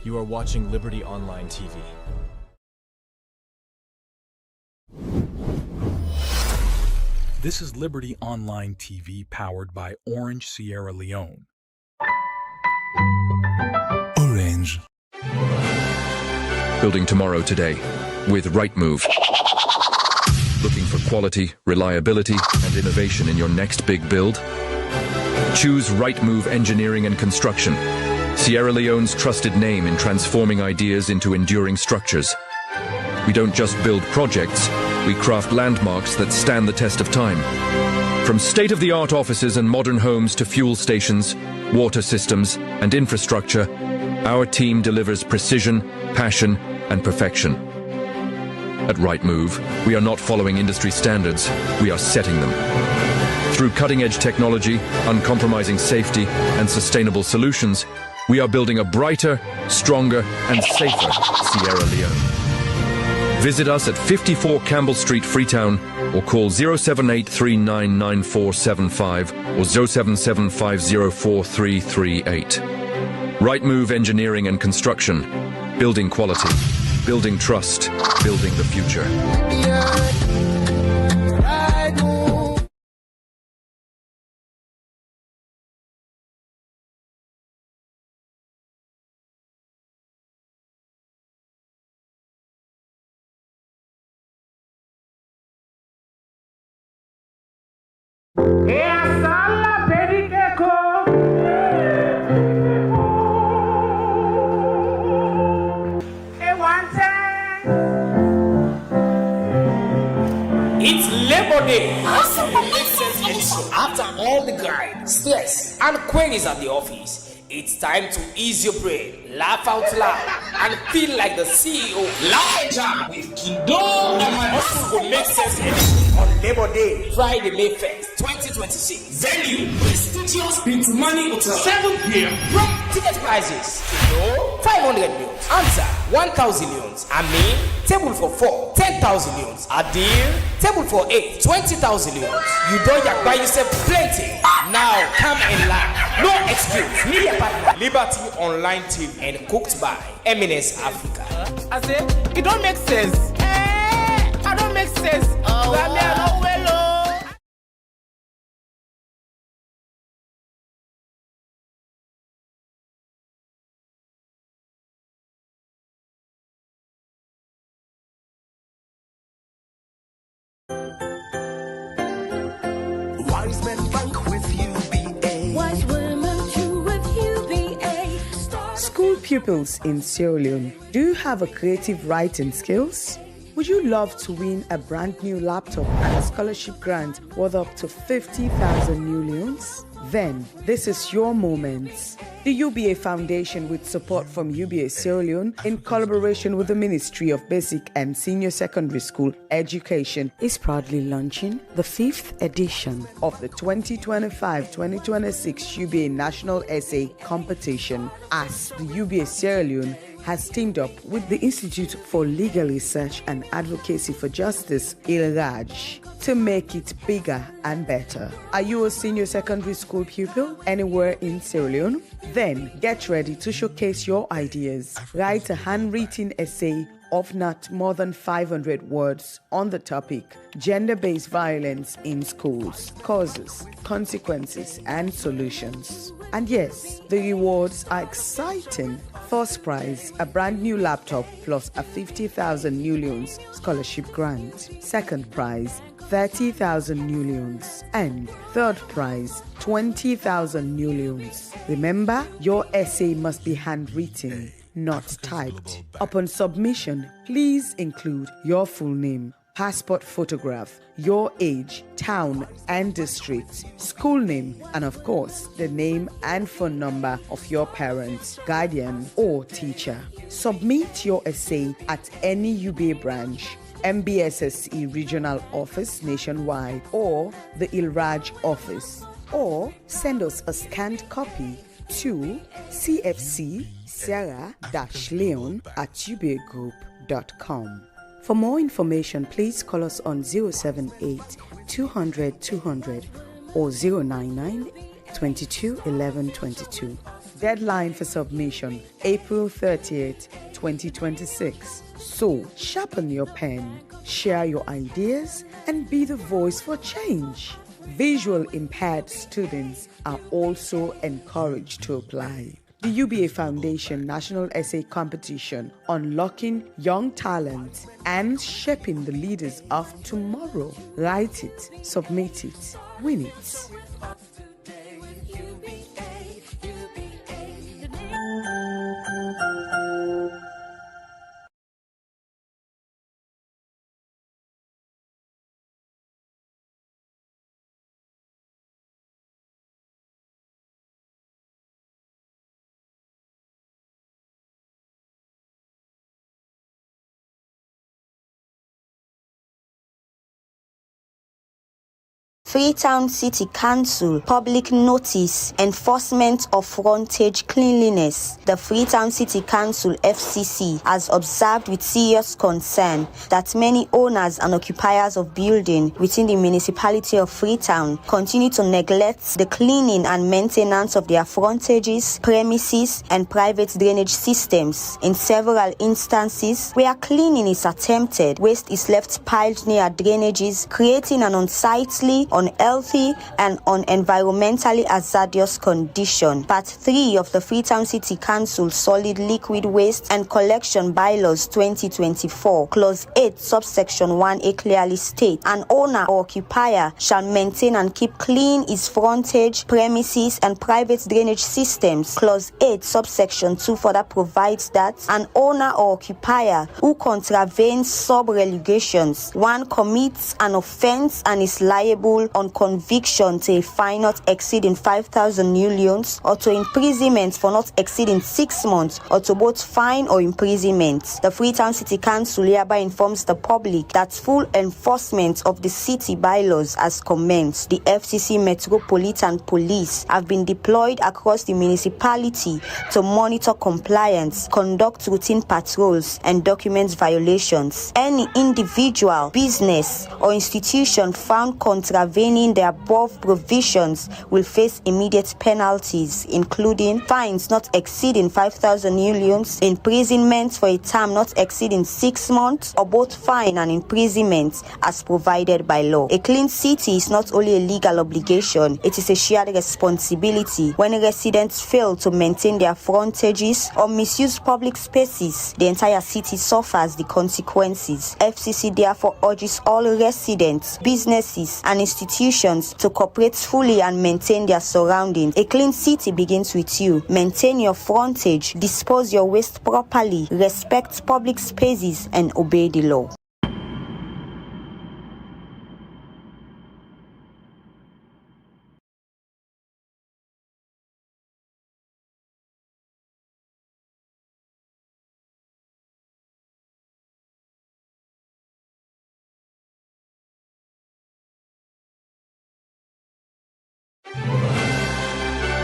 You are watching Liberty Online TV. This is Liberty Online TV powered by Orange Sierra Leone. Orange. Building tomorrow today with Rightmove. Looking for quality, reliability, and innovation in your next big build? Choose Rightmove Engineering and Construction, Sierra Leone's trusted name in transforming ideas into enduring structures. We don't just build projects, we craft landmarks that stand the test of time. From state-of-the-art offices and modern homes to fuel stations, water systems, and infrastructure, our team delivers precision, passion, and perfection. At Rightmove, we are not following industry standards, we are setting them. Through cutting-edge technology, uncompromising safety, and sustainable solutions, we are building a brighter, stronger, and safer Sierra Leone. Visit us at 54 Campbell Street, Freetown, or call 078399475 or 077504338. Rightmove Engineering and Construction. Building quality, building trust, building the future. It's Labor Day. After all the grind, stress, and queries at the office, it's time to ease your brain, laugh out loud, and feel like the CEO. Laugh with Kido and my hustle will make sense on Labor Day, Friday, May 1st, 2026. Venue, prestigious Bintumani Hotel, 7 p.m. Ticket prices, Kido, 500 millions. Answer, 1,000 millions. Amin, table for 4, 10,000 millions. Adil, table for 8, 20,000 millions. You don't buy yourself plenty. Now come and laugh. No excuse. Media partner, Liberty Online TV, and cooked by Eminence Africa. I say, it don't make sense. I don't make sense. Wise men bank with UBA. Wise women too with UBA. School pupils in Sierra Leone, do you have a creative writing skills? Would you love to win a brand new laptop and a scholarship grant worth up to 50,000 new leones? Then, this is your moment. The UBA Foundation, with support from UBA Sierra Leone, in collaboration with the Ministry of Basic and Senior Secondary School Education, is proudly launching the 5th edition of the 2025-2026 UBA National Essay Competition, as the UBA Sierra Leone has teamed up with the Institute for Legal Research and Advocacy for Justice, ILRAJ, to make it bigger and better. Are you a senior secondary school pupil anywhere in Sierra Leone? Then get ready to showcase your ideas. Write a handwritten essay of not more than 500 words on the topic gender-based violence in schools, causes, consequences, and solutions. And yes, the rewards are exciting. First prize, a brand new laptop plus a 50,000 new leones scholarship grant. Second prize, 30,000 new leones. And third prize, 20,000 new leones. Remember, your essay must be handwritten, not typed. Upon submission, please include your full name, passport photograph, your age, town and district, school name, and of course, the name and phone number of your parent, guardian, or teacher. Submit your essay at any UBA branch, MBSSE Regional Office nationwide, or the ILRAJ office, or send us a scanned copy to cfcsierra-leone@ubagroup.com. For more information, please call us on 078 200 200 or 099 22 11 22. Deadline for submission, April 30th, 2026. So, sharpen your pen, share your ideas, and be the voice for change. Visual impaired students are also encouraged to apply. The UBA Foundation National Essay Competition, Unlocking Young Talent and Shaping the Leaders of Tomorrow. Write it, submit it, win it. Freetown City Council Public Notice Enforcement of Frontage Cleanliness. The Freetown City Council FCC has observed with serious concern that many owners and occupiers of buildings within the municipality of Freetown continue to neglect the cleaning and maintenance of their frontages, premises, and private drainage systems. In several instances where cleaning is attempted, waste is left piled near drainages, creating an unsightly, unhealthy, and environmentally hazardous condition. Part 3 of the Freetown City Council Solid Liquid Waste and Collection Bylaws 2024, Clause 8, Subsection 1A clearly states, an owner or occupier shall maintain and keep clean his frontage, premises, and private drainage systems. Clause 8, Subsection 2 further provides that an owner or occupier who contravenes sub-relegations 1 commits an offense and is liable on conviction to a fine not exceeding 5,000 new leons or to imprisonment for not exceeding 6 months or to both fine or imprisonment. The Freetown City Council hereby informs the public that full enforcement of the city bylaws has commenced. The FCC Metropolitan Police have been deployed across the municipality to monitor compliance, conduct routine patrols, and document violations. Any individual, business, or institution found contravening the above provisions will face immediate penalties, including fines not exceeding 5,000 new leons, imprisonment for a term not exceeding 6 months, or both fine and imprisonment as provided by law. A clean city is not only a legal obligation, it is a shared responsibility. When residents fail to maintain their frontages or misuse public spaces, the entire city suffers the consequences. FCC therefore urges all residents, businesses, and institutions to cooperate fully and maintain their surroundings. A clean city begins with you. Maintain your frontage, dispose your waste properly, respect public spaces, and obey the law.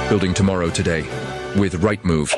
Building tomorrow today with Rightmove.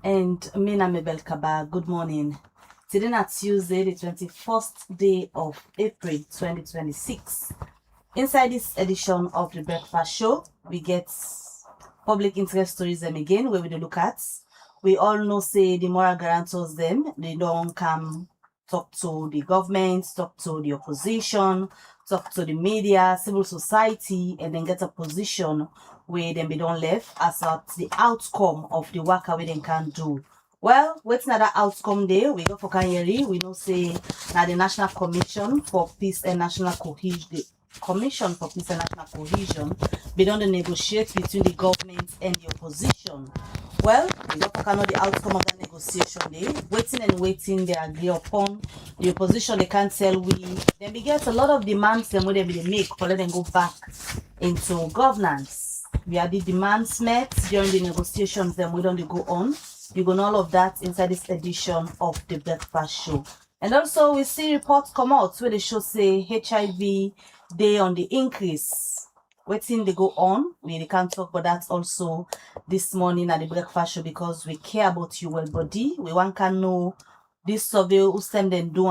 And me na Mabel Kaba, good morning. Today na Tuesday, the 21st day of April 2026. Inside this edition of the Breakfast Show, we get public interest stories them again, where we dey look at. We all know say the moral guarantors them, they don't come talk to the government, talk to the opposition, talk to the media, civil society, and then get a position where them be don't left as at the outcome of the work we then can do. Well, what's another outcome there? We go for Kanyeri. We know say now the National Commission for Peace and National Cohesion, the Commission for Peace and National Cohesion, be done to negotiate between the government and the opposition. Well, we don't know the outcome of that negotiation there. Waiting, they agree upon. The opposition, they can't tell we. Then we get a lot of demands them where they make for let them go back into governance. We are the demands met during the negotiations, then we don't go on. You got all of that inside this edition of the Breakfast Show. And also we see reports come out where they show say HIV day on the increase. Waiting they go on. We can't talk about that also this morning at the Breakfast Show because we care about your well body. We want to know this survey, who send them do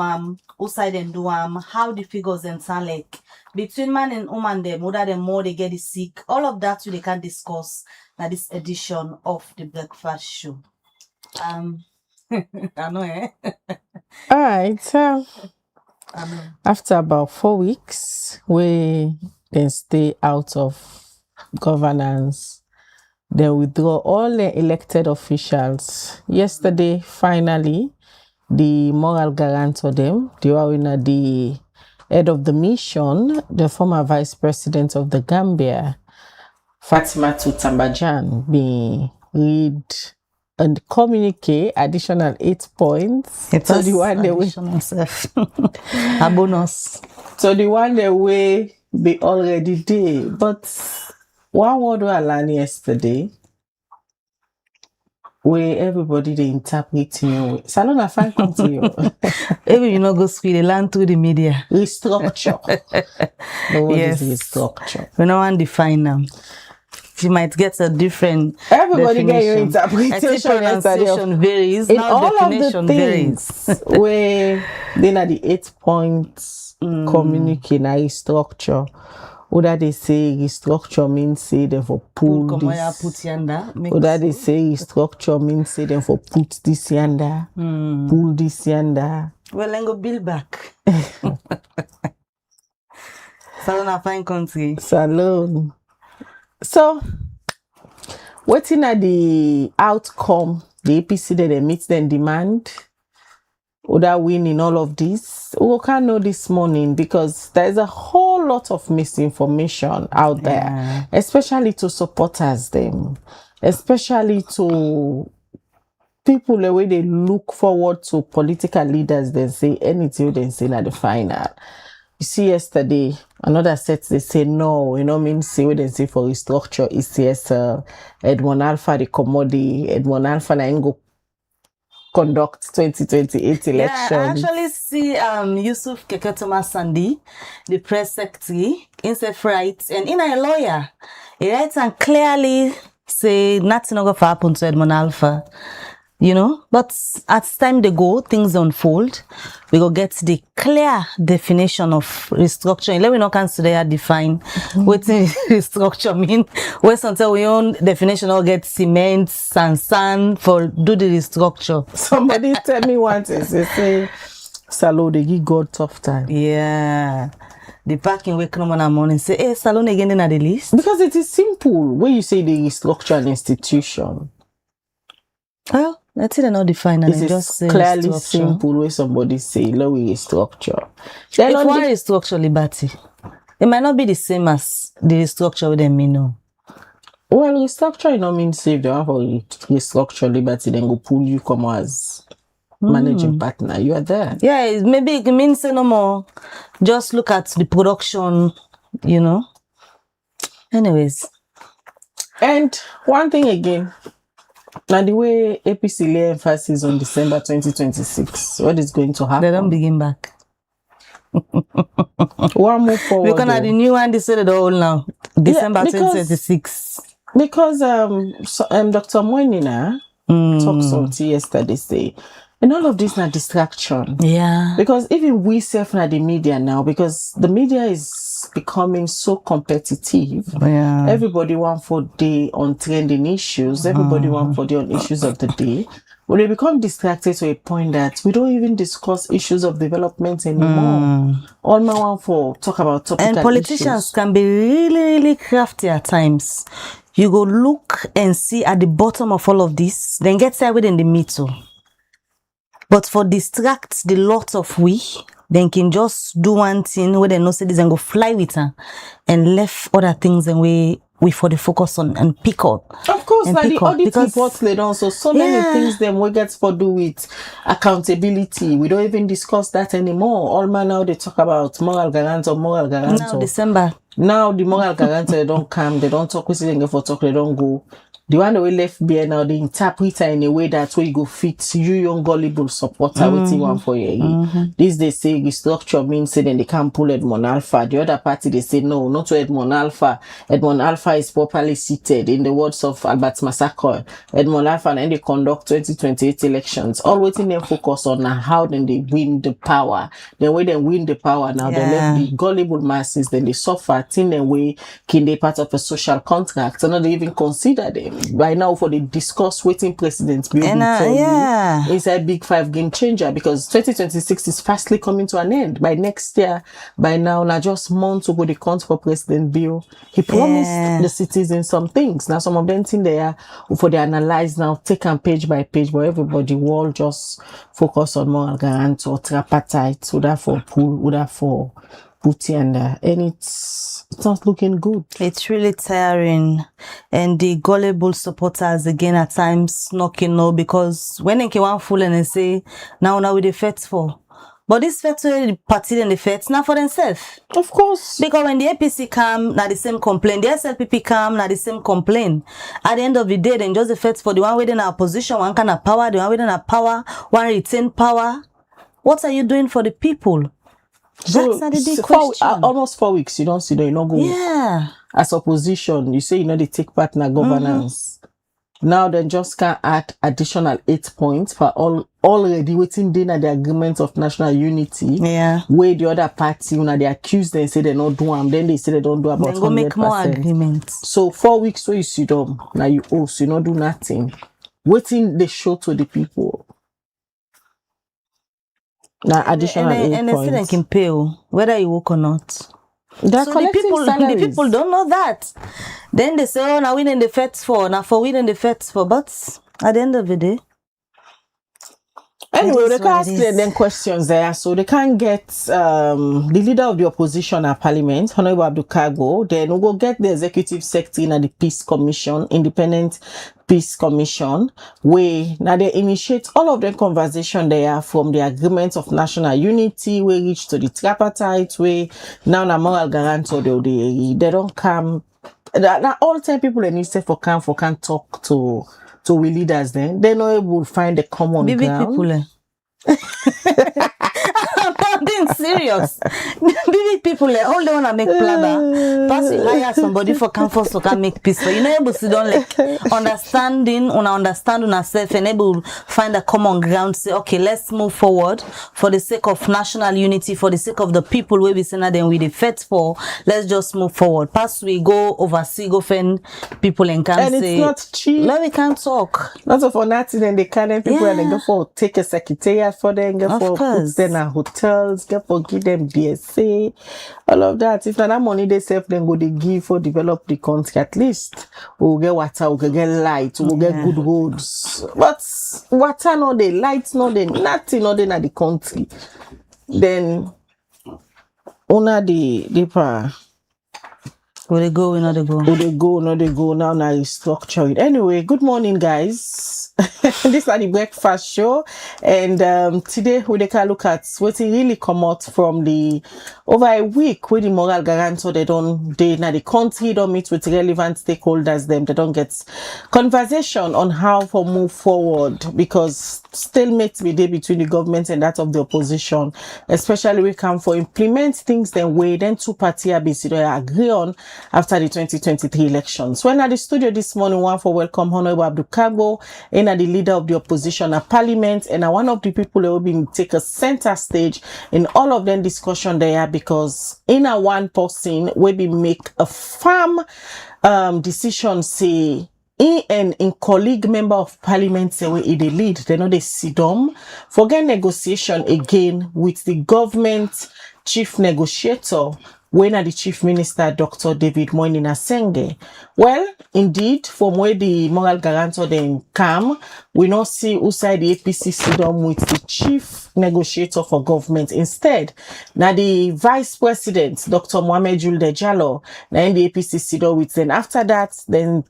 who side them do how the figures and sound like between man and woman them, whether the more they get sick, all of that we can discuss at this edition of the Breakfast Show. I know, eh? All right. So after about 4 weeks, we then stay out of governance. They withdraw all the elected officials. Yesterday, finally, the moral guarantor them, the head of the mission, the former vice president of the Gambia, Fatima Tambajan, be read and communicate additional 8 points. So the one the way a bonus. So the one the way be already there. But one word I learned yesterday, where everybody they interpret you. So I don't know if I come to you. Maybe you know go school, they learn through the media. Restructure. The word Yes. is restructure. We don't want to define them. You might get a different Everybody get your definition. I interpretation. think pronunciation varies. In Now all of the definition varies. things where then at the 8 points communicate na restructure. Whether they say restructure means say them for pull this. Whether they say restructure means say them for put this yonder, pull this yonder. Well, then go build back. Salon a fine country. Salon. So, waiting at the outcome, the APC that they meet them demand, would I win in all of this? We can't know this morning because there's a whole lot of misinformation out there, especially to supporters them, especially to people the way they look forward to political leaders. They say anything they say at the final. You see yesterday, another set they say no, you know mean say what they say for restructure is yes Edmond Alpha the commodity, Edmond Alpha na go conduct 2028 elections. Yeah, I actually see Yusuf Keketoma Sandi, the press secretary, himself writes, and in a lawyer, he writes and clearly say nothing going to happen to Edmond Alpha. You know, but as time they go, things unfold. We go get the clear definition of restructuring. Let me not consider define what restructure mean. Wait until we own definition or get cement, sand for do the restructure. Somebody tell me once, they say, Salon, they give God tough time. Yeah. The parking wake come on a morning say, hey, Salon again in the list. Because it is simple. When you say the restructure an institution. Well, that's it, not define and just say clearly simple way somebody say, let we restructure. If one restructure liberty, it might not be the same as the restructure with them, you know. Well, restructure, you know, means if they have a restructure liberty, then go pull you come as managing partner. You are there. Yeah, maybe it means no more. Just look at the production, you know. Anyways. And one thing again. Now the way APC lay emphasis on December 2026, what is going to happen? They don't begin back. One move forward. Because the new one decided all now. December 2026. Because Dr. Moinina talked something yesterday say And all of this na distraction. Yeah. Because even we self na the media now, because the media is becoming so competitive. Yeah. Everybody want for day on trending issues. Everybody want for day on issues of the day. When they become distracted to a point that we don't even discuss issues of development anymore. All my want for talk about topical And politicians issues. can be really, really crafty at times. You go look and see at the bottom of all of this, then get there within the middle. But for distract the lot of we, then can just do one thing where they know say this and go fly with her and left other things and we for the focus on and pick up. Of course, and like the pick up, audit because- reports laid on, so many Yeah. things them we get for do with accountability. We don't even discuss that anymore. All man now they talk about moral guarantor. Now December. Now the moral guarantor they don't come, they don't talk with them for talk, they don't go. The one that we left behind now, they interpret her in a way that way you go fit you young gullible supporter with one for you. This they say restructure means say then they can't pull Edmond Alpha. The other party they say no, not to Edmond Alpha. Edmond Alpha is properly seated in the words of Albert Massacre. Edmond Alpha and then they conduct 2028 elections. All waiting them focus on how then they win the power. Then when they win the power now, they left the gullible masses, then they suffer, think then way can they part of a social contract. So now they even consider them. By now for the discuss waiting president will be inside Big Five game changer, because 2026 is fastly coming to an end. By next year, by now just months ago the count for President Bill, he promised the citizens some things. Now some of them think they are for the analyze now, take them page by page, but everybody will just focus on moral guarantor, tripartite, would that for pool, would that for putty and it's not looking good. It's really tiring, and the gullible supporters again at times knocking no, because when they can one fool and they say now we the feds for, but this feds the party and the feds not for themselves. Of course, because when the APC come, now the same complaint. The SLPP come, now the same complaint. At the end of the day, then just the feds for the one within our position, one kind of power, the one within our power, one retain power. What are you doing for the people? So that's not a big question. Almost 4 weeks, you don't see them, you not go. Yeah. As opposition, you say you know they take partner governance. Now they just can add additional 8 points for already waiting dinner the agreement of national unity. Yeah. Where the other party, you know, they accuse them, say they not do them, then they say they don't do about 100%. Then go make more agreements. So 4 weeks where you see them, now you also you not do nothing. Waiting they show to the people. Now additional 8 points. And they say they can pay whether you work or not. So the people don't know that. Then they say, oh, now we in the feds for, now for we in the feds for, but at the end of the day. Anyway, they can ask them questions there, so they can get the leader of the opposition at Parliament, Honorable Abdul Kago. Then we'll go get the executive secretary in the Peace Commission, Independent Peace Commission, where now they initiate all of the conversation there from the agreement of national unity, we reach to the tripartite, where now the moral guarantor they don't come. That all 10 people they need to for can talk to we leaders. Then they're not able to find the common big ground. People. I'm being serious. Big people, all they wanna make plaba. Pass you hire somebody for campus to come make peace. So you know able to don't like understand yourself and able to find a common ground. Say, okay, let's move forward for the sake of national unity, for the sake of the people where we say now then we the fed for. Let's just move forward. Pass we go oversee, go find people and can and say it's not cheap. No, we can't talk. Not for nothing, and they can't people and they go for take a secretariat for them, go for put them at hotels, go for give them DSA, all of that. If not that money they save, then go they give for develop the country at least. We'll get water, we'll get light, we'll get good roads. But water no they, lights no they, nothing no they na the country. Then una the power. Will they go, not they go? Will they go, not they go? Now restructure it. Anyway, good morning, guys. This is the breakfast show, and today we can look at what really come out from the over a week with the moral guarantor. They now the country don't meet with relevant stakeholders. They don't get conversation on how to move forward, because stalemate be there between the government and that of the opposition. Especially we come for implement things then way then two party ABC they agree on after the 2023 elections. When at the studio this morning, one for welcome Honorable Abdul Kagbo, and the leader of the opposition at Parliament, and one of the people who will be take a center stage in all of them discussion there, because in a one person we be make a firm decision say in colleague member of parliament say we the lead, they know they sit down forget negotiation again with the government chief negotiator when are the chief minister Dr. David Moini Nasenge. Well, indeed, from where the moral guarantor then come, we not see who side the APC sit down with the chief negotiator for government. Instead, now the vice president, Dr. Mohamed Julde Jallo, now in the APC sit down with them. After that, then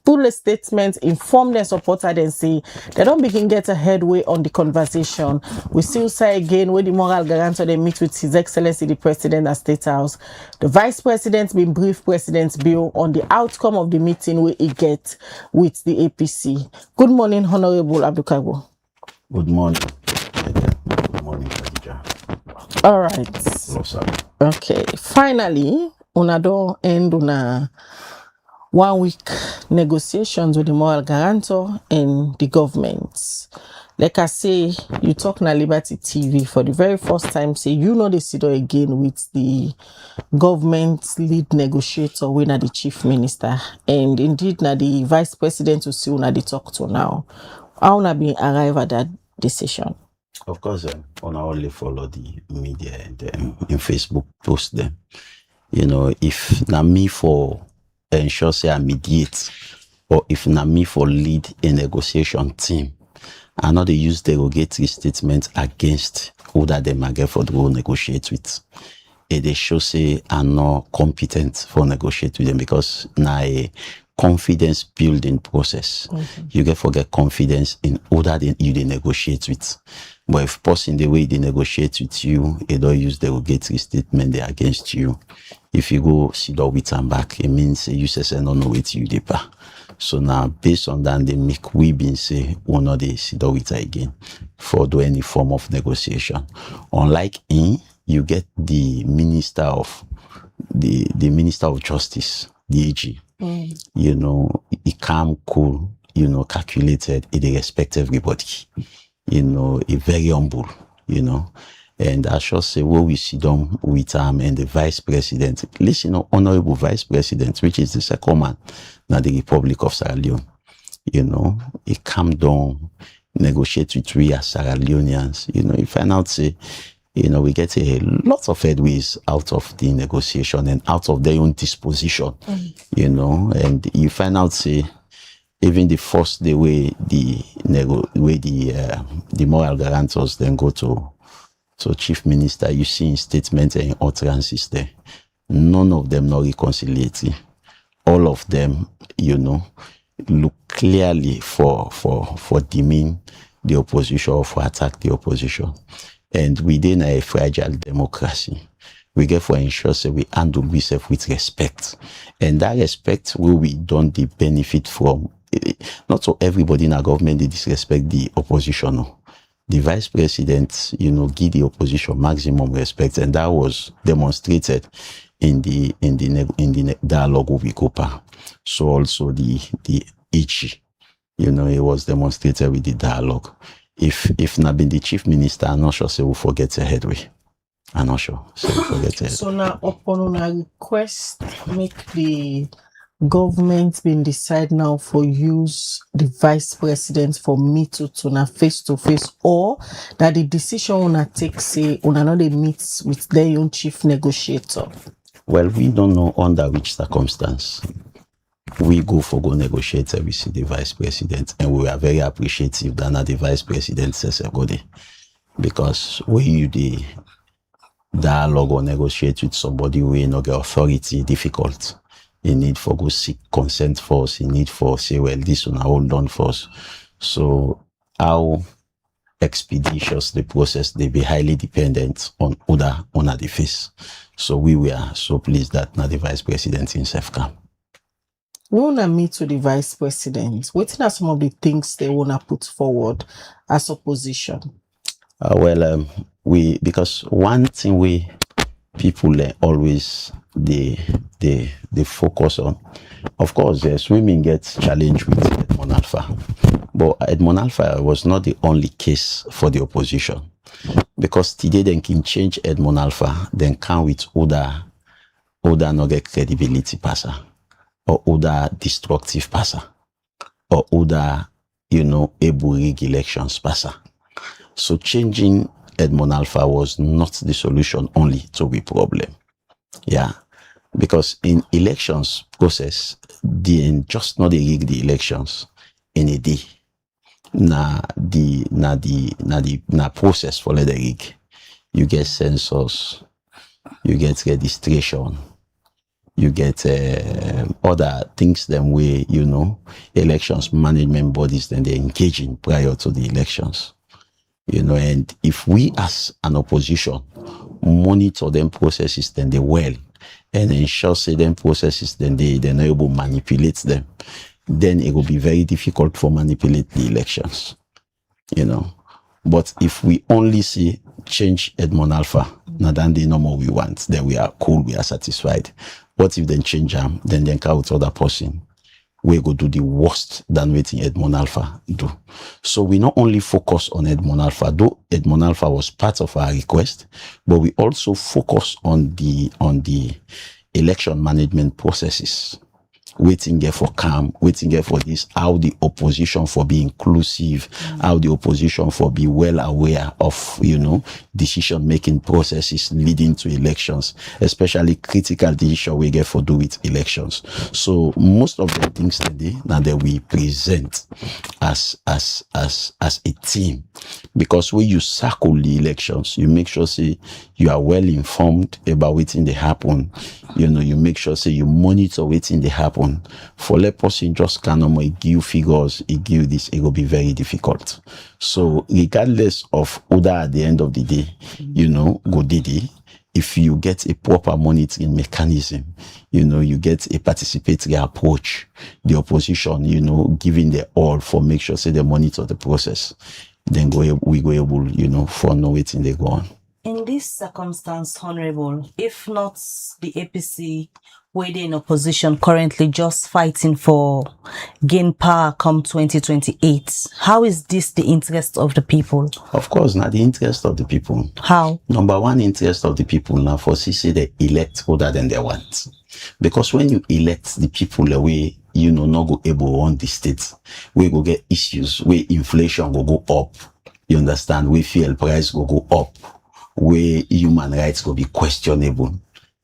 pull a statement, inform their supporters and say they don't begin get a headway on the conversation. We still say again when the moral guarantor they meet with His Excellency the President at State House. The Vice President been brief President's bill on the outcome of the meeting we get with the APC. Good morning, Honorable Abdul Kagbo. Good morning. Good morning, Khadija. All right. Hello, sir. Okay. Finally, una do end una 1 week negotiations with the moral guarantor and the government. Like I say, you talk na Liberty TV for the very first time. Say you know they sit down again with the government lead negotiator, when are the chief minister, and indeed na the vice president to see una they talk to now. How na be arrive at that decision? Of course, on only follow the media and in Facebook post them. You know, if na me for ensure say I mediate, or if na me for lead a negotiation team, I know they use derogatory statements against who that they might get for the whole negotiate with. And they show say I'm not competent for negotiate with them, because now a confidence building process. You get forget confidence in who that you they negotiate with. But if person the way they negotiate with you, they don't use derogatory statement they against you. If you go sit down with them back, it means you say no with you deeper. So now based on that, they make we been say we not they sit down with her again for do any form of negotiation. Unlike you get the minister of the minister of justice, the AG. You know, he calm, cool, you know, calculated, he respect everybody. You know, he very humble, you know. And I shall say, well, we sit down with him and the vice president, listen, honorable vice president, which is the second man, now the Republic of Sierra Leone. You know, he calm down, negotiate with we as Sierra Leoneans. You know, he find out, say, you know, we get a lot of headways out of the negotiation and out of their own disposition, you know, and you find out, say, even the first day way the moral guarantors then go to chief minister, you see in statements and utterances there, none of them not reconciliatory. All of them, you know, look clearly for demean the opposition or for attack the opposition. And within a fragile democracy, we get for ensure that we handle ourselves with respect. And that respect will we don't the benefit from. Not so everybody in our government they disrespect the opposition. No. The vice president, you know, give the opposition maximum respect, and that was demonstrated in the dialogue with Copa. So also the HG, you know, it was demonstrated with the dialogue. If not been the chief minister, I'm not sure say we'll forget a headway. I'm not sure. So we'll forget it. So now upon a request, make the government been decide now for use the vice president for me to na face to face, or that the decision una take say una not they meet with their own chief negotiator. Well, we don't know under which circumstance we go negotiate with the vice president, and we are very appreciative that the vice president says go there, because when you the dialogue or negotiate with somebody who no get authority difficult. You need for go seek consent first. You need for say, well, this one hold on first. So how expeditious the process, they be highly dependent on other the face. So we were so pleased that now the vice president himself come. We wanna meet with the vice president. What are some of the things they wanna put forward as opposition? Because one thing we people always they focus on. Of course, swimming gets challenged with Edmond Alpha, but Edmond Alpha was not the only case for the opposition, because today they can change Edmond Alpha, then come with other no get credibility passer, or other destructive passer, or other able rig elections passer. So changing Edmond Alpha was not the solution only to the problem. Yeah. Because in elections process, they just not they rig the elections in a day. Na process for the rig. You get census, you get registration, you get other things them way, elections management bodies then they engage in prior to the elections. And if we as an opposition monitor them processes, then they well, and ensure say them processes, then they're not able to manipulate them, then it will be very difficult for manipulate the elections. But if we only see change Edmond Alpha, now then they know more we want, then we are cool, we are satisfied. What if they change them, then they count other person? We go do the worst than waiting Edmond Alpha do. So we not only focus on Edmond Alpha, though Edmond Alpha was part of our request, but we also focus on the election management processes. Waiting there for calm, waiting there for this, how the opposition for be inclusive, how the opposition for be well aware of, decision making processes leading to elections, especially critical decision we get for do with elections. So most of the things today now that we present as a team, because when you circle the elections, you make sure say you are well informed about what's in the happen. You make sure say you monitor what's in the happen. For let person just cannot give figures, it give this, it will be very difficult. So regardless of whether at the end of the day, go didi, if you get a proper monitoring mechanism, you get a participatory approach, the opposition, giving their all for make sure say they monitor the process, then we go able, for know it in the go on. In this circumstance, Honorable, if not the APC waiting in opposition currently just fighting for gain power come 2028, how is this the interest of the people? Of course, not the interest of the people. How? Number one interest of the people now for say they elect other than they want. Because when you elect the people away, not go able on the state, we go get issues where inflation go up. You understand? We fuel price go up, where human rights will be questionable,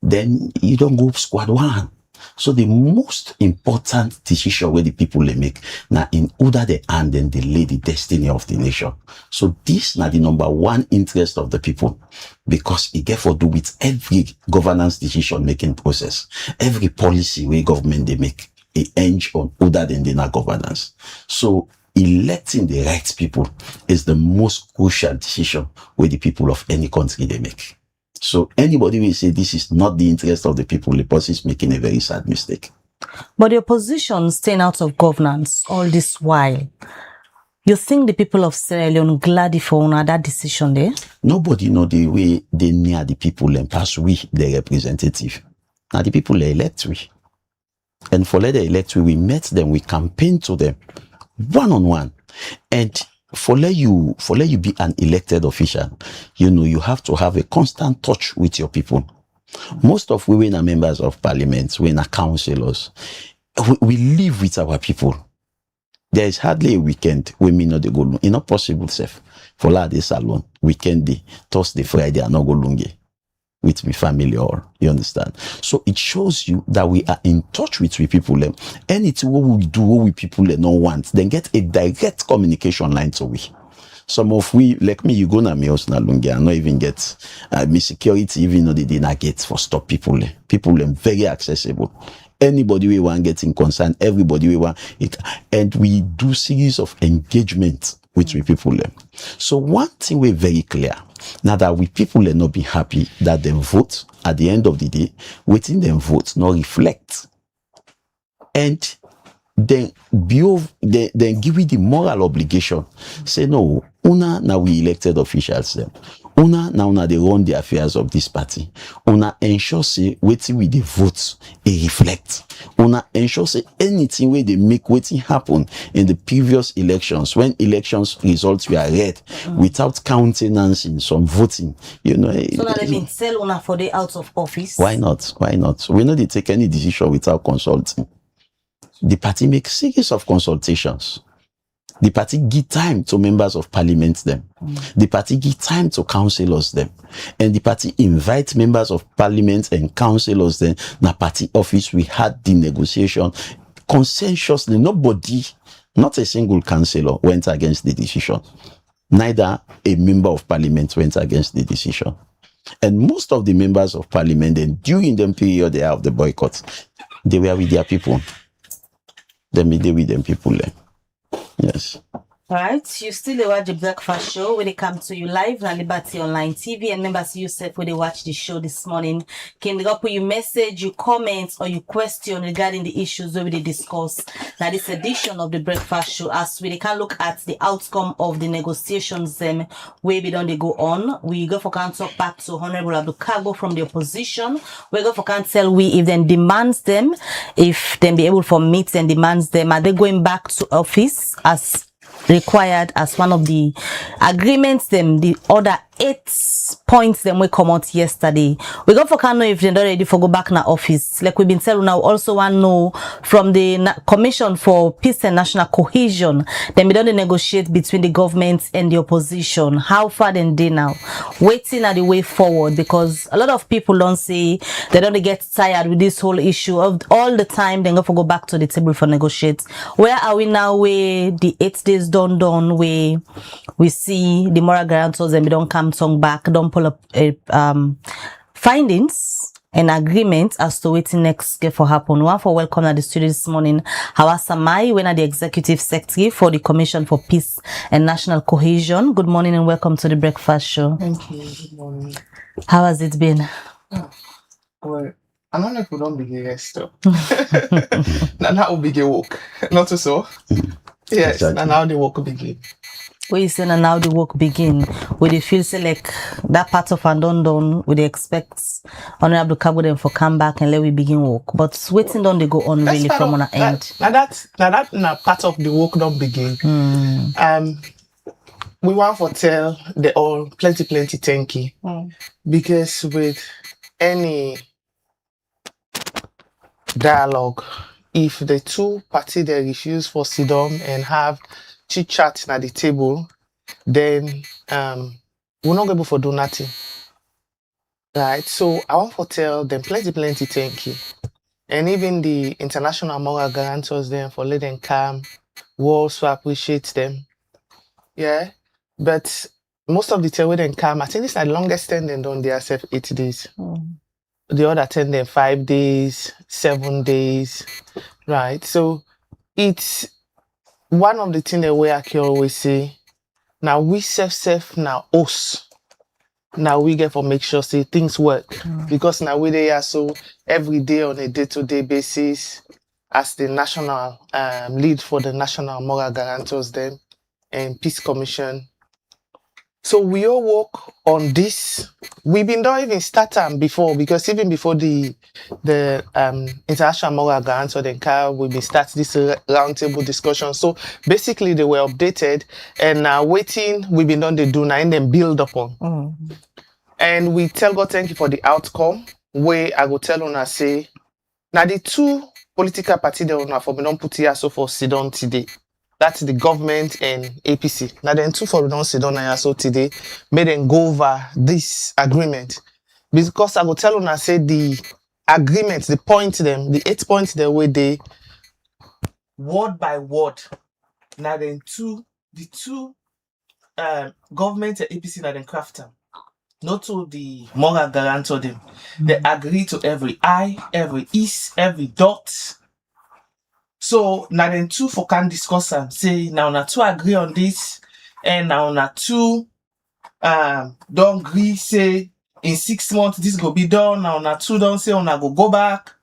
then you don't go squad one. So the most important decision where the people they make now in order they and then delay the destiny of the nation. So this now the number one interest of the people, because it get for do with every governance decision making process, every policy where government they make it hinge on other than the governance. So electing the right people is the most crucial decision where the people of any country they make. So anybody will say this is not the interest of the people, the person is making a very sad mistake. But the opposition staying out of governance all this while, you think the people of Sierra Leone glad for that decision there? Nobody know the way they near the people and pass we their representative. Now the people they elect we. And for let they elect we met them, we campaign to them one-on-one. And for let you be an elected official, you have to have a constant touch with your people. Most of we are members of parliament, we are councillors. We live with our people. There is hardly a weekend we may not go. It's not possible, safe. For la this alone, weekend day, Thursday, Friday, I not go lunge with my family, or you understand. So it shows you that we are in touch with people. Anything what we do, what we people don't want, then get a direct communication line to we. Some of we, like me, you go na me house na lungi, I not even get me security, even though they did not get for stop people. People are very accessible. Anybody we want getting concerned, everybody we want it, and we do series of engagement with we people. So one thing we're very clear, now that we people are not be happy that them vote at the end of the day, waiting them vote not reflect, and then give you the moral obligation. Say no, una now we elected officials them. Una they run the affairs of this party. Una ensure say wetin we dey vote e reflect. Una ensure say anything where they make wetin happen in the previous elections when elections results were read without countenancing some voting. You know. So now they mean sell una for the out of office. Why not? Why not? We know they take any decision without consulting. The party makes series of consultations. The party give time to members of parliament them. The party give time to councillors them. And the party invite members of parliament and councillors them. Na party office, we had the negotiation consensuously. Nobody, not a single councillor went against the decision. Neither a member of parliament went against the decision. And most of the members of parliament, then during the period they have the boycott, they were with their people. They with them people there. Yes. All right, you still watch the breakfast show when it comes to you live on Liberty Online TV, and members yourself when they watch the show this morning can drop your message, your comments, or your question regarding the issues that we discuss. Now this edition of the breakfast show, as we can look at the outcome of the negotiations where we don't they go on. We go for can talk back to Honorable Abdul from the opposition. We go for can tell we if then demands them, if then be able for meet and demands them, are they going back to office as required as one of the agreements them the other 8 points them we come out yesterday. We go for can know if they're not ready for go back in our office. Like we've been telling now, also want to know from the Commission for Peace and National Cohesion, then we don't negotiate between the government and the opposition. How far then they now? Waiting at the way forward, because a lot of people don't say they don't get tired with this whole issue of all the time then go back to the table for negotiate. Where are we now where the 8 days done where we see the moral guarantors and we don't come song back, don't pull up findings and agreement as to waiting next get for happen. One for welcome at the studio this morning. Hawa Samai, when at the executive secretary for the Commission for Peace and National Cohesion. Good morning and welcome to the breakfast show. Thank you. Good morning. How has it been? Well, I don't know if we don't begin rest up. Now we begin walk. Not so. Yes, exactly. And now the work will begin. Where you saying and now the work begin? Would you feel say like that part of done? Would they expect Honorable Kabo them for come back and let we begin work? But waiting don't they go on really from on our end? Now that part of the work don't begin. We want to tell the all plenty thank you. Because with any dialogue, if the two parties they refuse for sit down and have chit chat at the table, then we're not able to do nothing. Right? So I want to tell them plenty thank you. And even the international moral guarantors them for letting them come, we also appreciate them. Yeah. But most of the time when they come, I think this is the longest time they done their 8 days. The other 10 them 5 days, 7 days. Right. So it's one of the things that we can always say, now we self now us. Now we get for make sure say things work. Because now we they are so every day on a day-to-day basis as the national lead for the national moral guarantors them and Peace Commission. So we all work on this. We've been don't even start before, because even before the international moral guarantor then we've been start this roundtable discussion. So basically they were updated and now waiting we've been done they do now and then build upon. And we tell God thank you for the outcome. Where I go tell on say now the two political parties that on for me don't put here so for sit down today. That's the government and APC. Now then two for don't sit down so today, made them go over this agreement. Because I go tell on say the agreement, the point them, the 8 points the way they word by word. Now then the two government and APC now then craft them. Not to the moral guarantor them. They agree to every I, every is, every dot. So now then two for can discuss and say now na two agree on this and now na two don't agree say in 6 months this go be done. Now na two don't say on go back.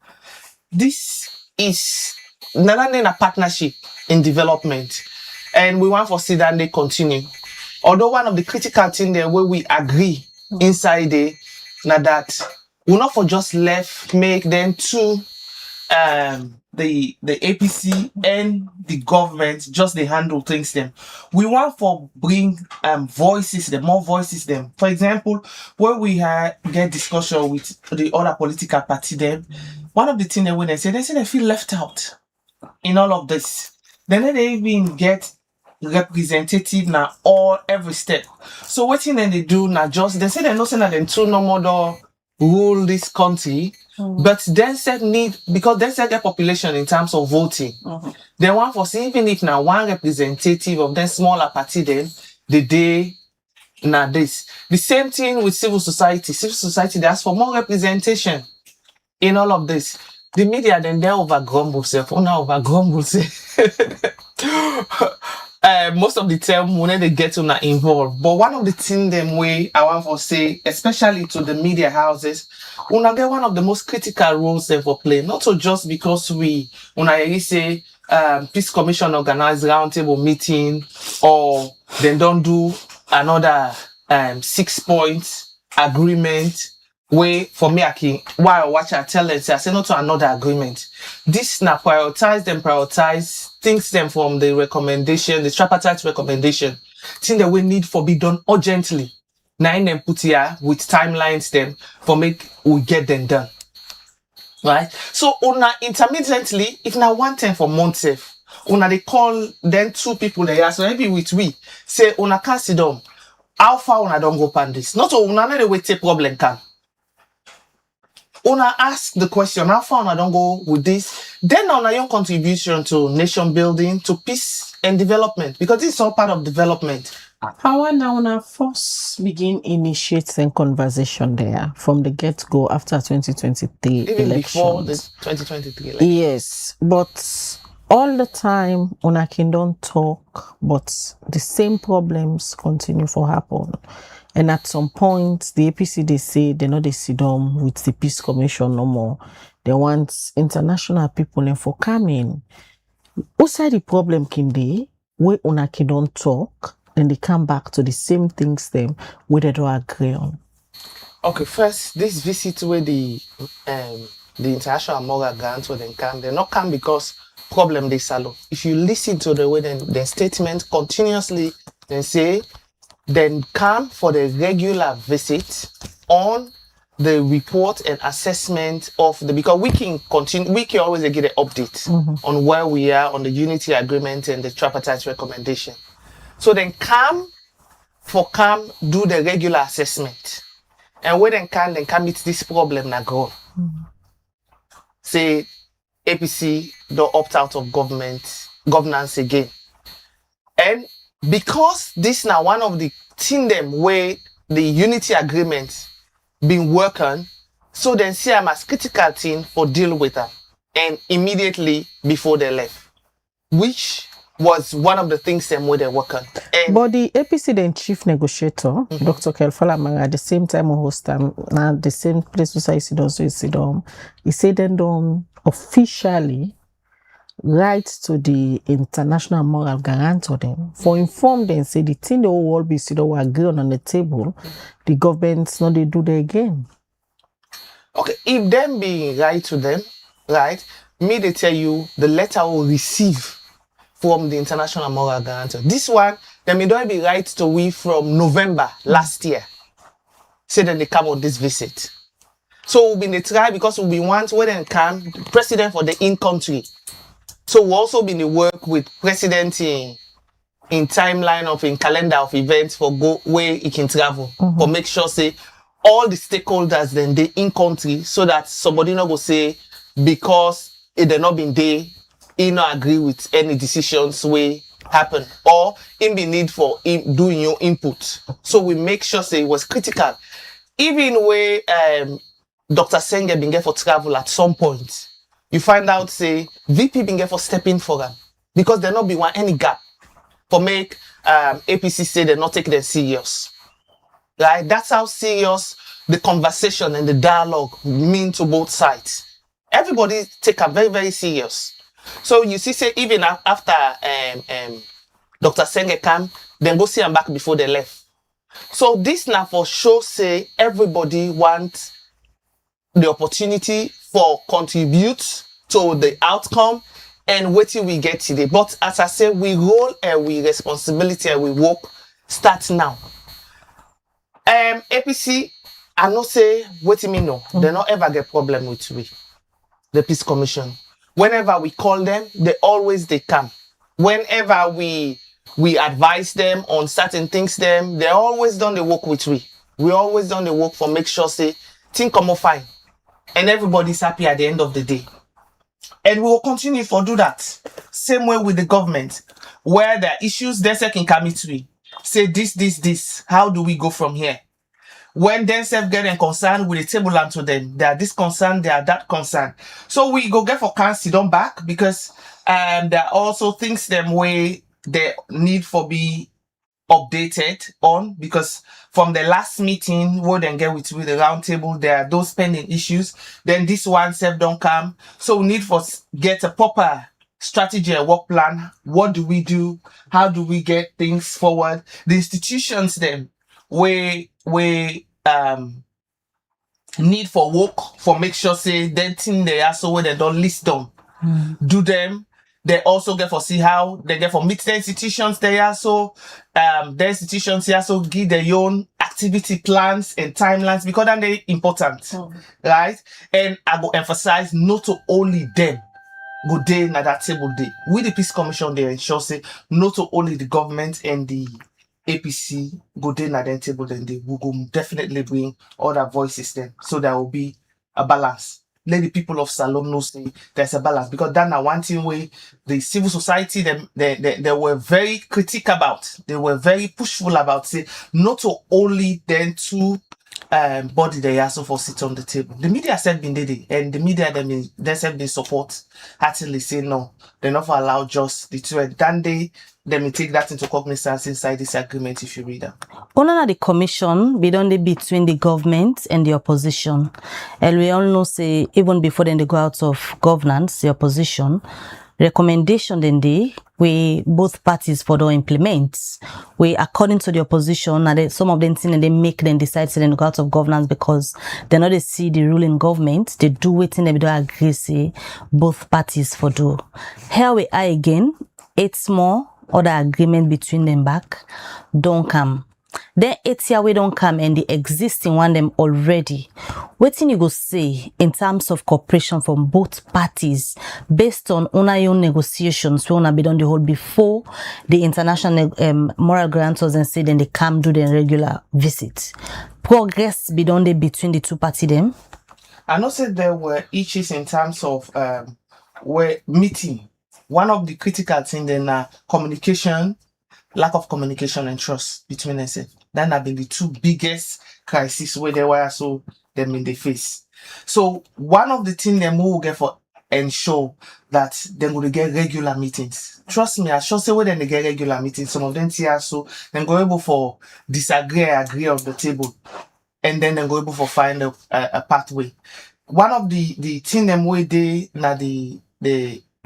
This is a partnership in development, and we want for see that they continue. Although one of the critical things there where we agree inside there. Now that we not for just left make them two the APC and the government just they handle things them. We want for bring voices them, more voices them. For example, when we get discussion with the other political party them, one of the things that when they say they feel left out in all of this. Then they even get representative now all every step. So what thing then they do now just they say they're not saying that them two no more do rule this country. But then said need because then said get population in terms of voting. They want for see even if now one representative of them smaller party then the day now this. The same thing with civil society. Civil society they ask for more representation in all of this. The media then they over grumble self. Over grumble self. Most of the time when they get to not involved. But one of the things them way I want to say, especially to the media houses, una get one of the most critical roles they for play. Not so just because we una say Peace Commission organize roundtable meeting or they don't do another 6 points agreement. Way for me, I can while watch I tell them say I say no to another agreement. This now prioritize things them from the recommendation, the tripartite recommendation. Thing that we need for be done urgently. Nine them put here with timelines them for make we get them done. Right? So una intermittently, if now 110 for months if una they call then two people there, so maybe with we say una can't sit down. How far una don't go pan this? Not so una the way take problem can. Una ask the question, how far I don't go with this? Then on your contribution to nation building, to peace and development, because this is all part of development. How now una first begin initiating conversation there from the get-go after 2023 Even elections. before the 2023 election. Yes, but all the time una can don't talk, but the same problems continue to happen. And at some point, the APC, they say they know they sit down with the Peace Commission no more. They want international people and for coming. Also, the problem can be where una can don't talk and they come back to the same things them where they don't agree on. Okay, first, this visit where the international moral grant where they come, they not come because problem they solve. If you listen to the way the statement continuously, they say, then come for the regular visit on the report and assessment of the, because we can always get an update on where we are on the unity agreement and the tripartite recommendation. So then come do the regular assessment. And when then can meet this problem now go. Say APC don't opt out of governance again. And because this now one of the thing them where the unity agreement been working, so then see them as critical thing for deal with them and immediately before they left, which was one of the things them where they working. But the APC then chief negotiator, Dr. Kelfala Manga, at the same time host now the same place where he sit down, he said then don't officially write to the international moral guarantor them for inform them say the thing they all be sit down agree on the table, the governments not they do that again. Okay, if them being right to them, right, me they tell you the letter will receive from the international moral guarantor. This one, they may don't be right to we from November last year. Say then they come on this visit. So we'll be in the try because we want when they come president for the in-country. So we'll also be in the work with president in timeline of in calendar of events for go where he can travel. For make sure say all the stakeholders then they in country so that somebody not go say because it they not been there, he not agree with any decisions way happen or in be need for doing your input. So we make sure say it was critical. Even where Dr. Senge been get for travel at some point. You find out, say, VP been get for stepping for them because there not be one any gap for make APC say they're not taking them serious. Right? That's how serious the conversation and the dialogue mean to both sides. Everybody take them very, very serious. So you see, say, even after Dr. Senge come, then go see him back before they left. So this now for sure say everybody wants the opportunity for contribute to the outcome and what we get today. But as I say, we role and we responsibility and we work start now. APC, I know say what me know. They not ever get problem with we, the Peace Commission. Whenever we call them, they come. Whenever we advise them on certain things, they always done the work with we. We always done the work for make sure say thing come out fine. And everybody's happy at the end of the day. And we will continue to do that. Same way with the government. Where there are issues, they can come to me. Say this. How do we go from here? When they self getting concerned with the table and to them, they are this concern, they are that concern. So we go get for council done back because there are also things them way they need for be updated on, because from the last meeting we then get with the round table, there are those pending issues. Then this one self don't come. So we need for get a proper strategy and work plan. What do we do? How do we get things forward? The institutions then we need for work for make sure say that thing they are so when they don't list them. Do them. They also get for see how they get for meet the institutions they are so the institutions here so give their own activity plans and timelines because then they important, right? And I go emphasize not to only them go day na that table day. With the Peace Commission they ensure say not to only the government and the APC go day na that table, then they will go definitely bring other voices then, so there will be a balance. Let the people of Salom know say there's a balance, because that's one thing where the civil society they were very critical about. They were very pushful about say not to only then to body they also for sit on the table. The media said been did it, and the media they said they support heartily say no, they're not allow just the two, and then they may take that into cognizance inside this agreement if you read that. Under the commission, we don't between the government and the opposition. And we all know say even before then they go out of governance, the opposition, recommendation then we both parties for the implement. We according to the opposition, and some of them things they make them decide to then go out of governance because they not they see the ruling government, they do it in they don't agree say both parties for do. Here we are again, it's more other agreement between them back don't come. Then 8 year we don't come and the existing one them already. What you go say in terms of cooperation from both parties based on own negotiations we wanna be done the whole before the international moral guarantors and say then they come do the regular visit. Progress be done between the two parties them. I know said there were issues in terms of where meeting. One of the critical things then communication, lack of communication and trust between themselves. That have been the two biggest crises where they were so them in the face. So one of the things them will get for ensure that they will get regular meetings. Trust me, I sure say when they get regular meetings, some of them here so then go able for disagree, agree on the table, and then go able for find a pathway. One of the thing them way they na the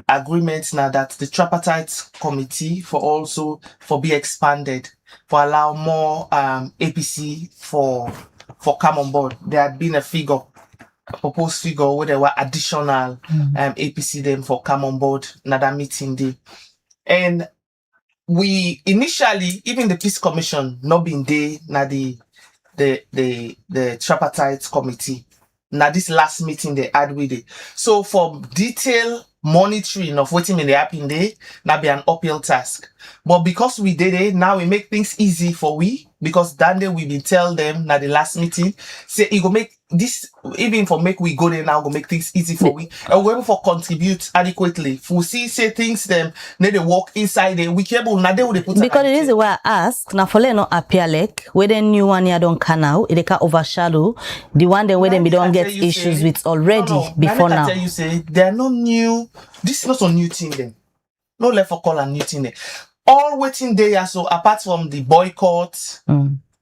agreements now that the tripartite committee for also for be expanded for allow more APC for come on board. There had been a proposed figure where there were additional APC them for come on board another meeting day. And we initially, even the Peace Commission not been there na the tripartite committee. Now this last meeting they had with it. So for detailed monitoring of what's in the happen day, now be an uphill task. But because we did it, now we make things easy for we, because that day we been tell them now the last meeting, say it go make this even for make we go there now go make things easy for we, and we're able for contribute adequately. If we see say things them need to work inside there, we cable now they would put because it is the way I ask now for let not appear like where the new one here don't can now it can overshadow the one that where them we don't get issues with already before now. I tell you say there are no new, this is not a new thing then. No left for call a new thing there. All waiting there so apart from the boycott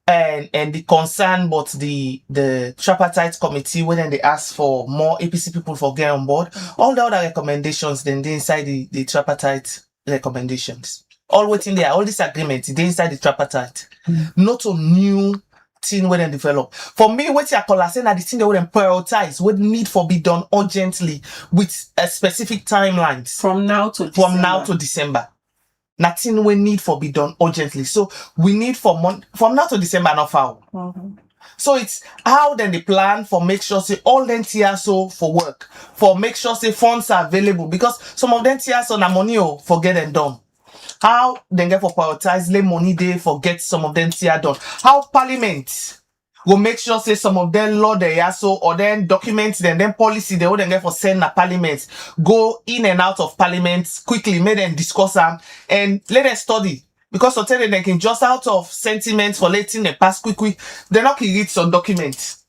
and the concern, but the tripartite committee when they ask for more APC people for get on board, all the other recommendations then they inside the tripartite recommendations. All waiting there, all this agreement, they inside the tripartite. Not a new thing when they develop. For me, what I call, I say that the thing they would prioritize would need for be done urgently with a specific timelines. From now to December. Nothing we need for be done urgently. So we need from now to December, not foul. So it's how then they plan for make sure say all them TSO for work, for make sure say funds are available, because some of them TSO na money for get them done. How then get for prioritize lay money they for get some of them TSO done. How Parliament will make sure say some of them law they so or then documents then policy they would then get for send na Parliament go in and out of Parliament quickly, make them discuss them and let them study. Because so tell them they can just out of sentiments for letting them pass quick, they're not can read some documents.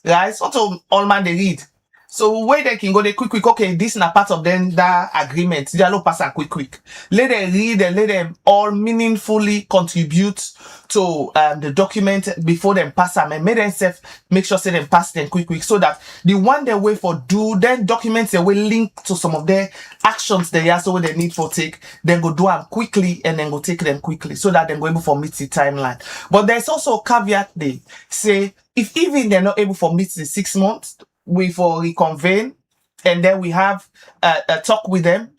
Right? So all man they read. So where they can go they quick, okay, this is a part of them that agreement. They all pass and quick. Let them read and let them all meaningfully contribute to the document before them pass them and make sure say them pass them quick so that the one they wait for do then documents they will link to some of their actions they also what they need for take, then go do them quickly and then go take them quickly so that they go able for meet the timeline. But there's also a caveat they say if even they're not able for meet the 6 months, we for reconvene and then we have a talk with them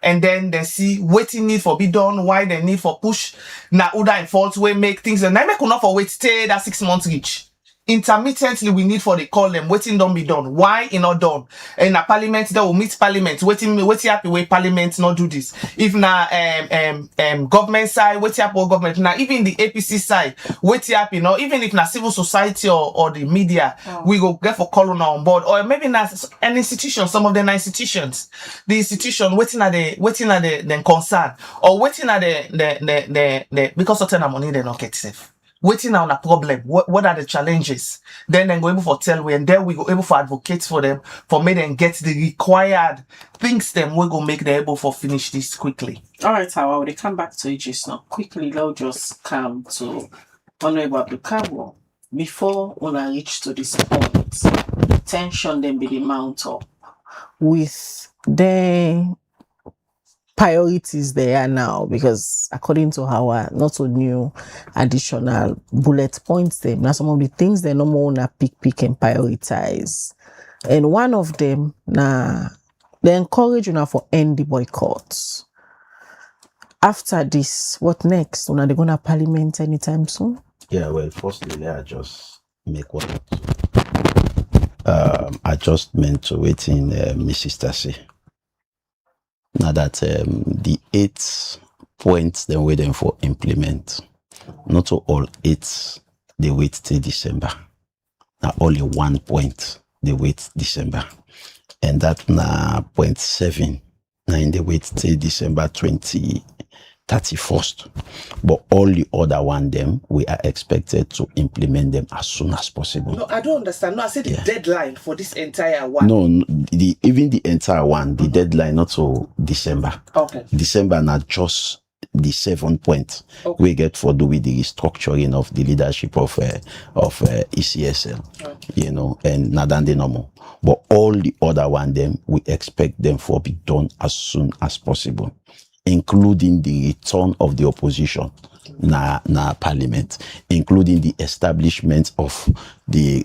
and then they see what it need for be done, why they need for push na other fault way make things and I make enough for wait stay that 6 months reach. Intermittently we need for they call them waiting don't be done. Why it not done? In a Parliament they will meet Parliament waiting happy way Parliament not do this. If na government side waiting happy government now even the APC side waiting happy no even if na civil society or the media we go get for calling on board or maybe na an institution, some of the institutions the institution waiting at the concern or waiting at the because certain money they not get safe. Waiting on a problem. What are the challenges? Then go able for tell we and then we go able for advocate for them for make them get the required things them we go make them able for finish this quickly. All right, how they come back to it just now. Quickly, they'll just come to Honorable Abdulkawo. Before when I reach to this point, tension then be the mount up with the priorities there now, because according to our not so new additional bullet points them now some of the things they no more na pick and prioritize, and one of them na they encourage you now for end the boycotts. After this, what next? Are they gonna Parliament anytime soon? Yeah, well, firstly, I just make one adjustment to waiting Mrs. Tassi. Now that the 8 points they're waiting for implement, not all 8 they wait till December. Now only 1 point they wait December, and that na 0.7 now in the wait till December 31st. But all the other one them we are expected to implement them as soon as possible. No, I don't understand. No, I said the deadline for this entire one. No, even the entire one, the deadline not to December. Okay. December not just the 7 point we get for do with the restructuring of the leadership of ECSL, you know, and Nadande Nomo. But all the other one them we expect them for be done as soon as possible, including the return of the opposition na Parliament, including the establishment of the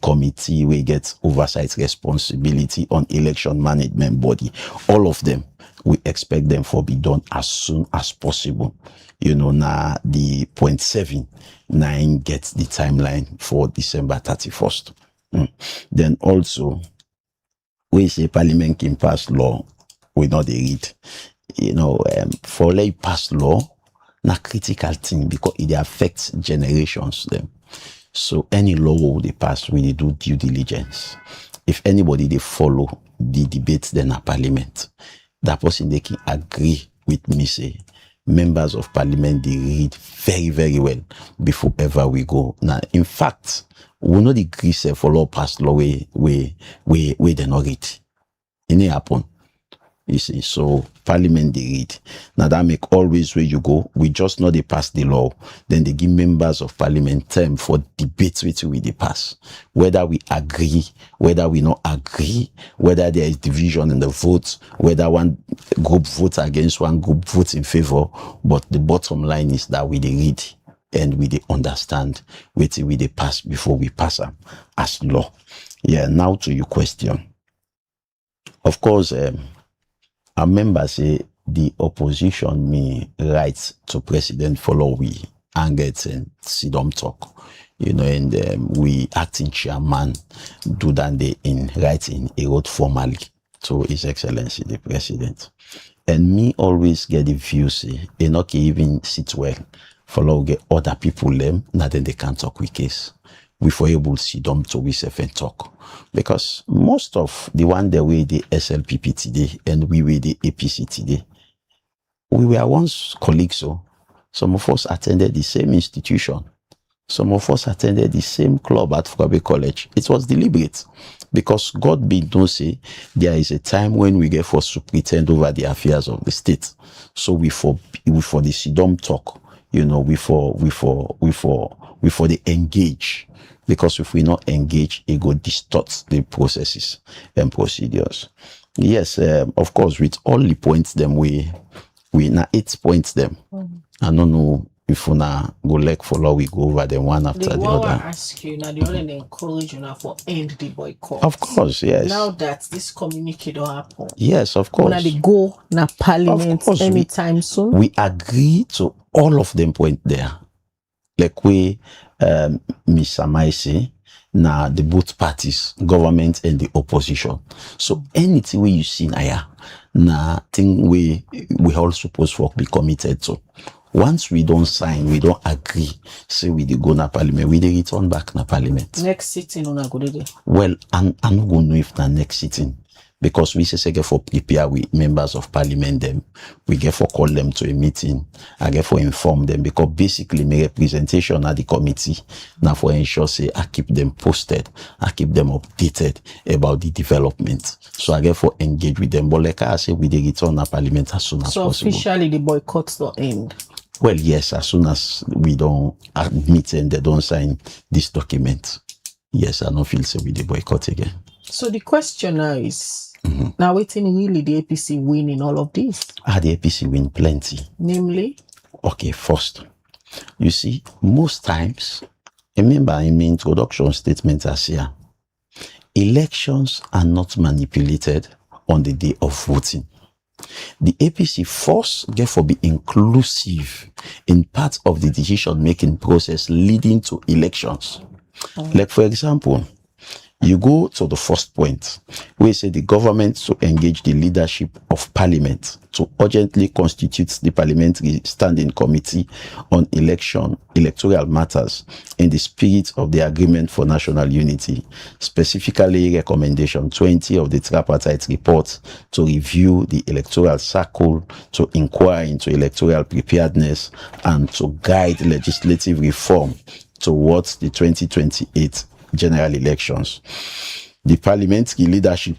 committee we get oversight responsibility on election management body. All of them we expect them for be done as soon as possible. You know, na the 0.79 gets the timeline for December 31st. Then also we say Parliament can pass law, we know they read. You know, for lay pass law, na critical thing because it affects generations them. So any law they pass, we do due diligence. If anybody they follow the debates then a Parliament, that person they can agree with me say members of Parliament they read very, very well before ever we go. Now, in fact, we know the Greece for law pass law we they not read. It ain't happen. You see, so Parliament they read. Now that make always where you go, we just know they pass the law. Then they give members of Parliament time for debate with we they pass. Whether we agree, whether we not agree, whether there is division in the votes, whether one group votes against, one group votes in favor. But the bottom line is that we they read and we they understand what we they pass before we pass them as law. Yeah, now to your question. Of course, our members say the opposition me write to President follow we and get and sit down talk, you know, and we acting chairman do that they in writing a wrote formally to His Excellency the President. And me always get the view say, not even sit well, follow get other people them, not then they can't talk with case. We for able to sit down to we self and talk. Because most of the one that we the SLPP today and we were the APC today, we were once colleagues. So some of us attended the same institution. Some of us attended the same club at Fugabe College. It was deliberate because God being don't say there is a time when we get forced to pretend over the affairs of the state. So we for the Sidom talk, you know, we for the engage. Because if we not engage, it go distort the processes and procedures. Yes, of course, with all the points them we na 8 points them. I don't know if we na go like follow, we go over them one after the other. I ask you now, the other encourage you now for end the boycott. Of course, yes. Now that this communique don't happen. Yes, of course. When they go na Parliament anytime soon. We agree to all of them point there. Like we Miss Samaisi, now the both parties, government and the opposition. So anything we you see now thing we all supposed to be committed to. Once we don't sign, we don't agree, say we go na Parliament, we dey return back na Parliament. Next sitting on a good day. Well, I'm not going to know if na next sitting. Because we say get for prepare with members of Parliament them, we get for call them to a meeting, I get for inform them because basically my representation at the committee now for ensure say I keep them posted, I keep them updated about the development. So I get for engage with them. But like I say, we dey return to Parliament as soon as possible. So officially the boycotts don't end. Well, yes, as soon as we don't admit and they don't sign this document. Yes, I don't feel say we dey boycott again. So the question now is, now waiting really the APC win in all of this? The APC win plenty. Namely? Okay, first, you see, most times, remember in my introduction statement as here, elections are not manipulated on the day of voting. The APC first therefore be inclusive in part of the decision-making process leading to elections. Like for example, you go to the first point, where you say the government to engage the leadership of Parliament to urgently constitute the Parliamentary Standing Committee on electoral matters in the spirit of the Agreement for National Unity, specifically Recommendation 20 of the Tripartite Report to review the electoral cycle, to inquire into electoral preparedness, and to guide legislative reform towards the 2028 general elections. The parliamentary leadership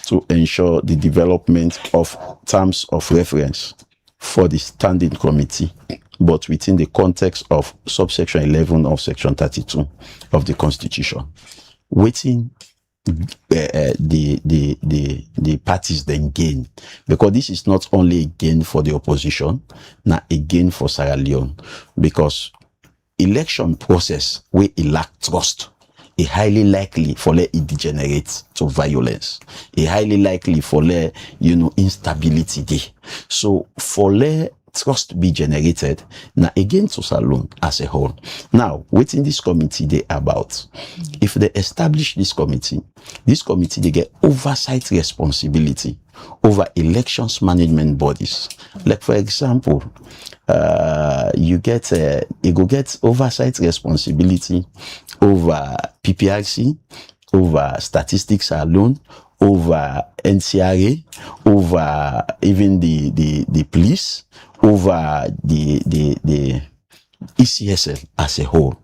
to ensure the development of terms of reference for the standing committee, but within the context of subsection 11 of section 32 of the Constitution. Waiting the parties then gain, because this is not only a gain for the opposition, now a gain for Sierra Leone, because election process where it lack trust, it highly likely for let it degenerate to violence. It highly likely for let instability dey. So for let trust be generated, now again to Salon as a whole. Now, within this committee they about, if they establish this committee they get oversight responsibility over elections management bodies. Like for example, you get oversight responsibility over PPRC, over statistics alone, over NCRA, over even the police, over the ECSL as a whole.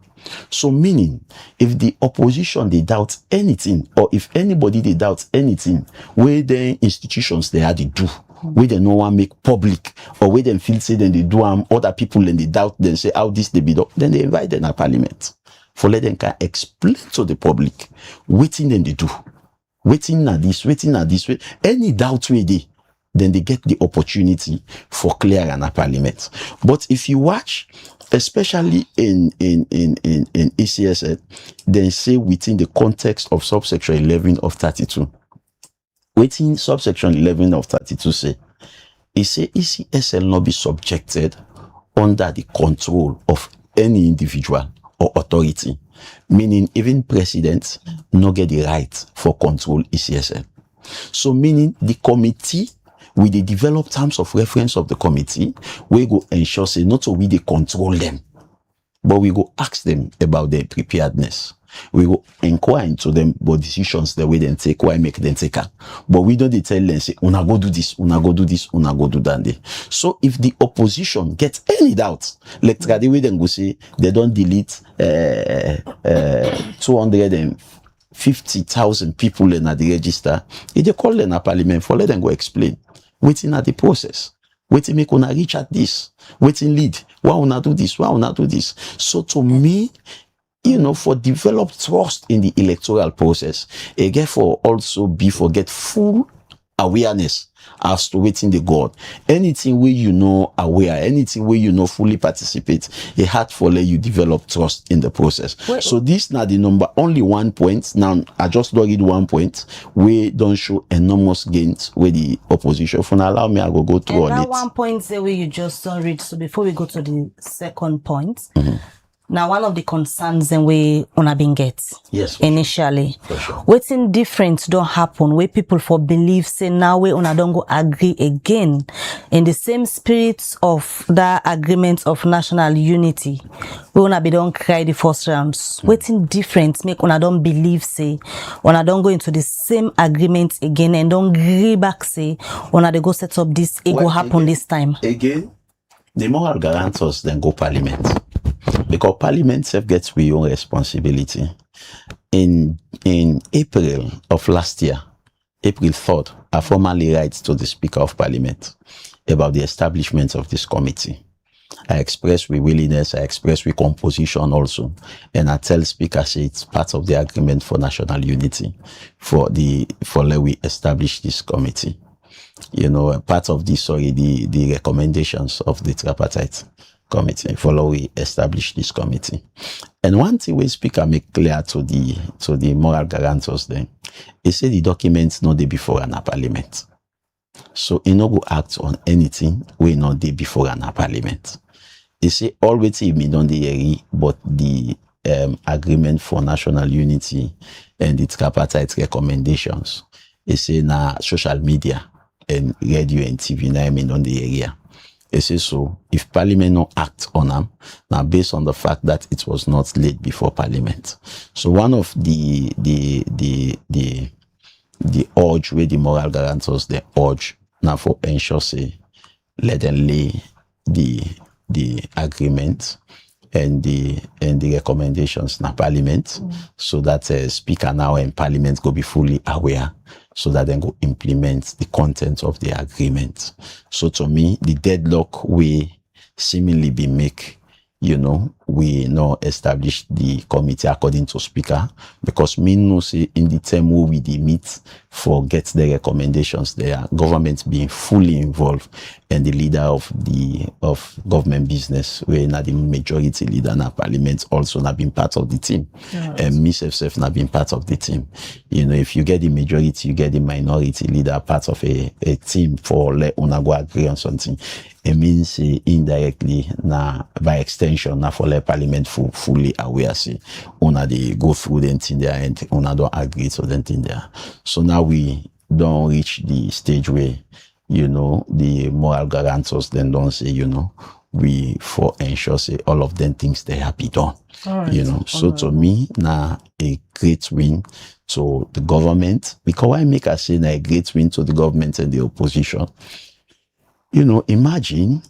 So meaning, if the opposition they doubt anything, or if anybody they doubt anything, where the institutions they had to do, where they no one make public, or where them feel say then they do other people and they doubt then say how this they be done, then they invite them at parliament for let them can explain to the public waiting then they do, waiting at this, any doubt where they, then they get the opportunity for clear and a parliament. But if you watch, especially in ECSL, then say within the context of subsection 11 of 32, within subsection 11 of 32 say, it say ECSL not be subjected under the control of any individual or authority, meaning even president not get the right for control ECSL. So meaning the committee, we they develop terms of reference of the committee, we go ensure say not so we they control them, but we go ask them about their preparedness. We go inquire into them about decisions the way they take, why make them take her. But we don't tell them say, una go do this, una go do this, una go do that. So if the opposition gets any doubt, like the way they go say they don't delete 250,000 people in the register, if they call them a parliament for let them go explain. Waiting at the process. Waiting make una reach at this. Waiting lead. Why una do this? Why una do this? So to me, you know, for develop trust in the electoral process, again for also be for get full awareness as to waiting the God. Anything where you know aware, anything where you know fully participate, it had for let you develop trust in the process. So this now the number only 1 point. Now I just don't read 1 point. We don't show enormous gains with the opposition. For now, allow me I go through and on that it. 1 point say where you just don't read. So before we go to the second point. Now, one of the concerns and we una been get initially, waiting different don't happen where people for believe say now we una don't go agree again in the same spirit of that agreement of national unity. We una be don't cry the first rounds. Waiting different make una don't believe say una don't go into the same agreement again and don't agree back say una they go set up this it go happen again, this time. Again, the moral guarantors then go parliament. Because Parliament self gets their own responsibility. In April of last year, April 3rd, I formally write to the Speaker of Parliament about the establishment of this committee. I express with willingness, I express with composition also, and I tell Speaker say it's part of the agreement for national unity for let we establish this committee. You know, part of this already the recommendations of the tripartite committee follow we establish this committee. And one thing we Speaker make clear to the moral guarantors then, he said the documents not day before an parliament. So he no go act on anything we not day before an parliament. He say always he mean on the area, but the agreement for national unity and the tripartite recommendations. He say na social media and radio and TV na mean on the area. It says so if Parliament no act on them, now based on the fact that it was not laid before Parliament. So one of the urge where the moral guarantors they urge now for ensure say let them lay the agreement and the recommendations na Parliament, so that Speaker now and Parliament go be fully aware, so that then go implement the content of the agreement. So to me, the deadlock we seemingly be make, you know, we now establish the committee according to Speaker, because me no say in the term where we meet for get the recommendations there, government being fully involved, and the leader of government business, where not the majority leader in Parliament also not been part of the team, and me self not been part of the team. You know, if you get the majority, you get the minority leader part of a team for let una go agree on something. It means indirectly na by extension na for let Parliament fully aware say una they go through the thing there and una don't agree to the thing there. So now we don't reach the stage where, you know, the moral guarantors then don't say, you know, we for ensure say all of them things they have be done. You know, so to me now a great win to the government, because I make a say a great win to the government and the opposition. You know, imagine,